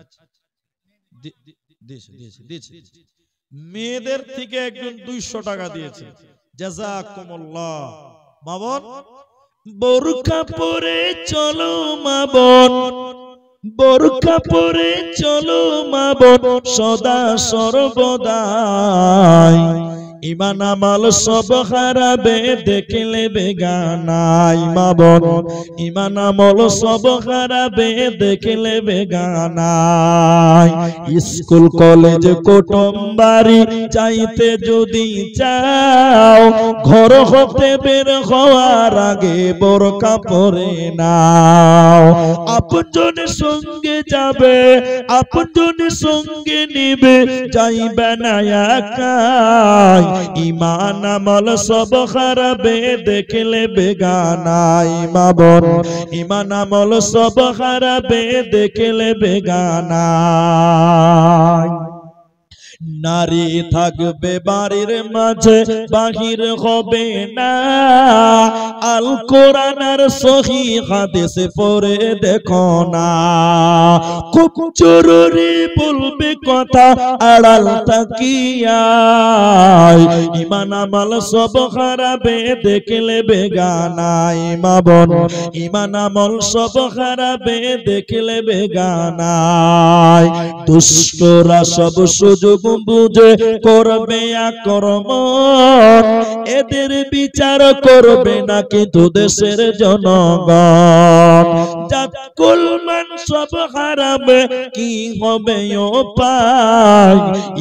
দিয়েছে। মেয়েদের থেকে একজন 200 টাকা দিয়েছে, জাযাকুমুল্লাহ। মা বোন বোরখা পরে চলো মা বোন, বোরখা পরে চলো মা বোন, সদা সর্বদাই ঈমান আমল সব হারাবে দেখলে বেগানাই। মা বোন ঈমান আমল সব হারাবে দেখলে বেগানাই। স্কুল কলেজ কুটুম বাড়ি যাইতে যদি চাও, ঘর হতে বের হওয়ার আগে বোরকা পরে নাও। আপনজনের সঙ্গে যাবে, আপনজনের সঙ্গে নিবে, যাইবে না একাই। ঈমান আমল সব হারাবে দেখলে বেগানাই। মা বোন ঈমান আমল সব হারাবে দেখলে বেগানাই। নারী থাকবে বাড়ির মাঝে, বাহির হবে না। আল কোরআন আর সহি হাদিস পড়ে দেখো না। খুব জরুরি বলবে কথা আড়াল তাকিয়া, ঈমান আমল সব হারাবে দেখলে বেগানাই। মা বোন ঈমান আমল সব হারাবে দেখলে বেগানাই। দুষ্টরা সব সুযোগ বুঝে করবে আক্রমণ, এদের বিচার করবে না কিন্তু দেশের জনগণ। জাত কুল মান সব হারাবে, কি হবে উপায়?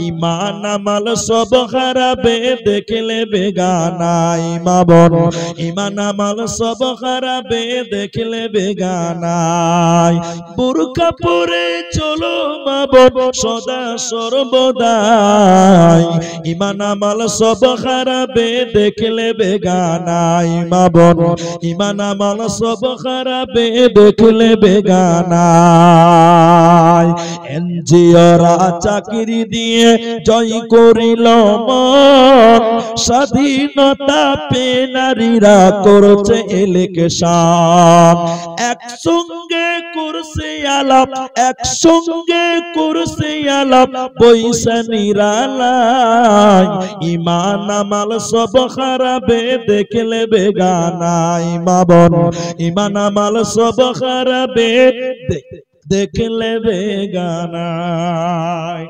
ঈমান আমাল সব হারাবে, দেখলে বেগানাই মা বোন। ঈমান আমাল সব হারাবে, দেখলে বেগানাই। বুরকা পরে চলো মা বোন সদা সর্বদাই। ঈমান আমাল সব হারাবে, দেখলে বেগানাই মা বোন। ঈমান আমাল সব হারাবে, দেখলে বেগানাই। এনজিওরা চাকরি দিয়ে জয় করিল মন, স্বাধীনতা পেয়ে নারীরা করছে ইলেকশন। একসঙ্গে করছে আলাপ, একসঙ্গে করছে আলাপ, পয়সা নিরালাই। ঈমান আমাল সব হারাবে, দেখলে বেগানাই মা বোন। ঈমান আমাল সব হারাবে, দেখলে বেগানাই।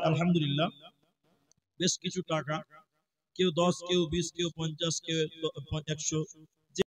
আলহামদুলিল্লাহ, বেশ কিছু টাকা, কেউ 10, কেউ 20, কেউ 50, কেউ 100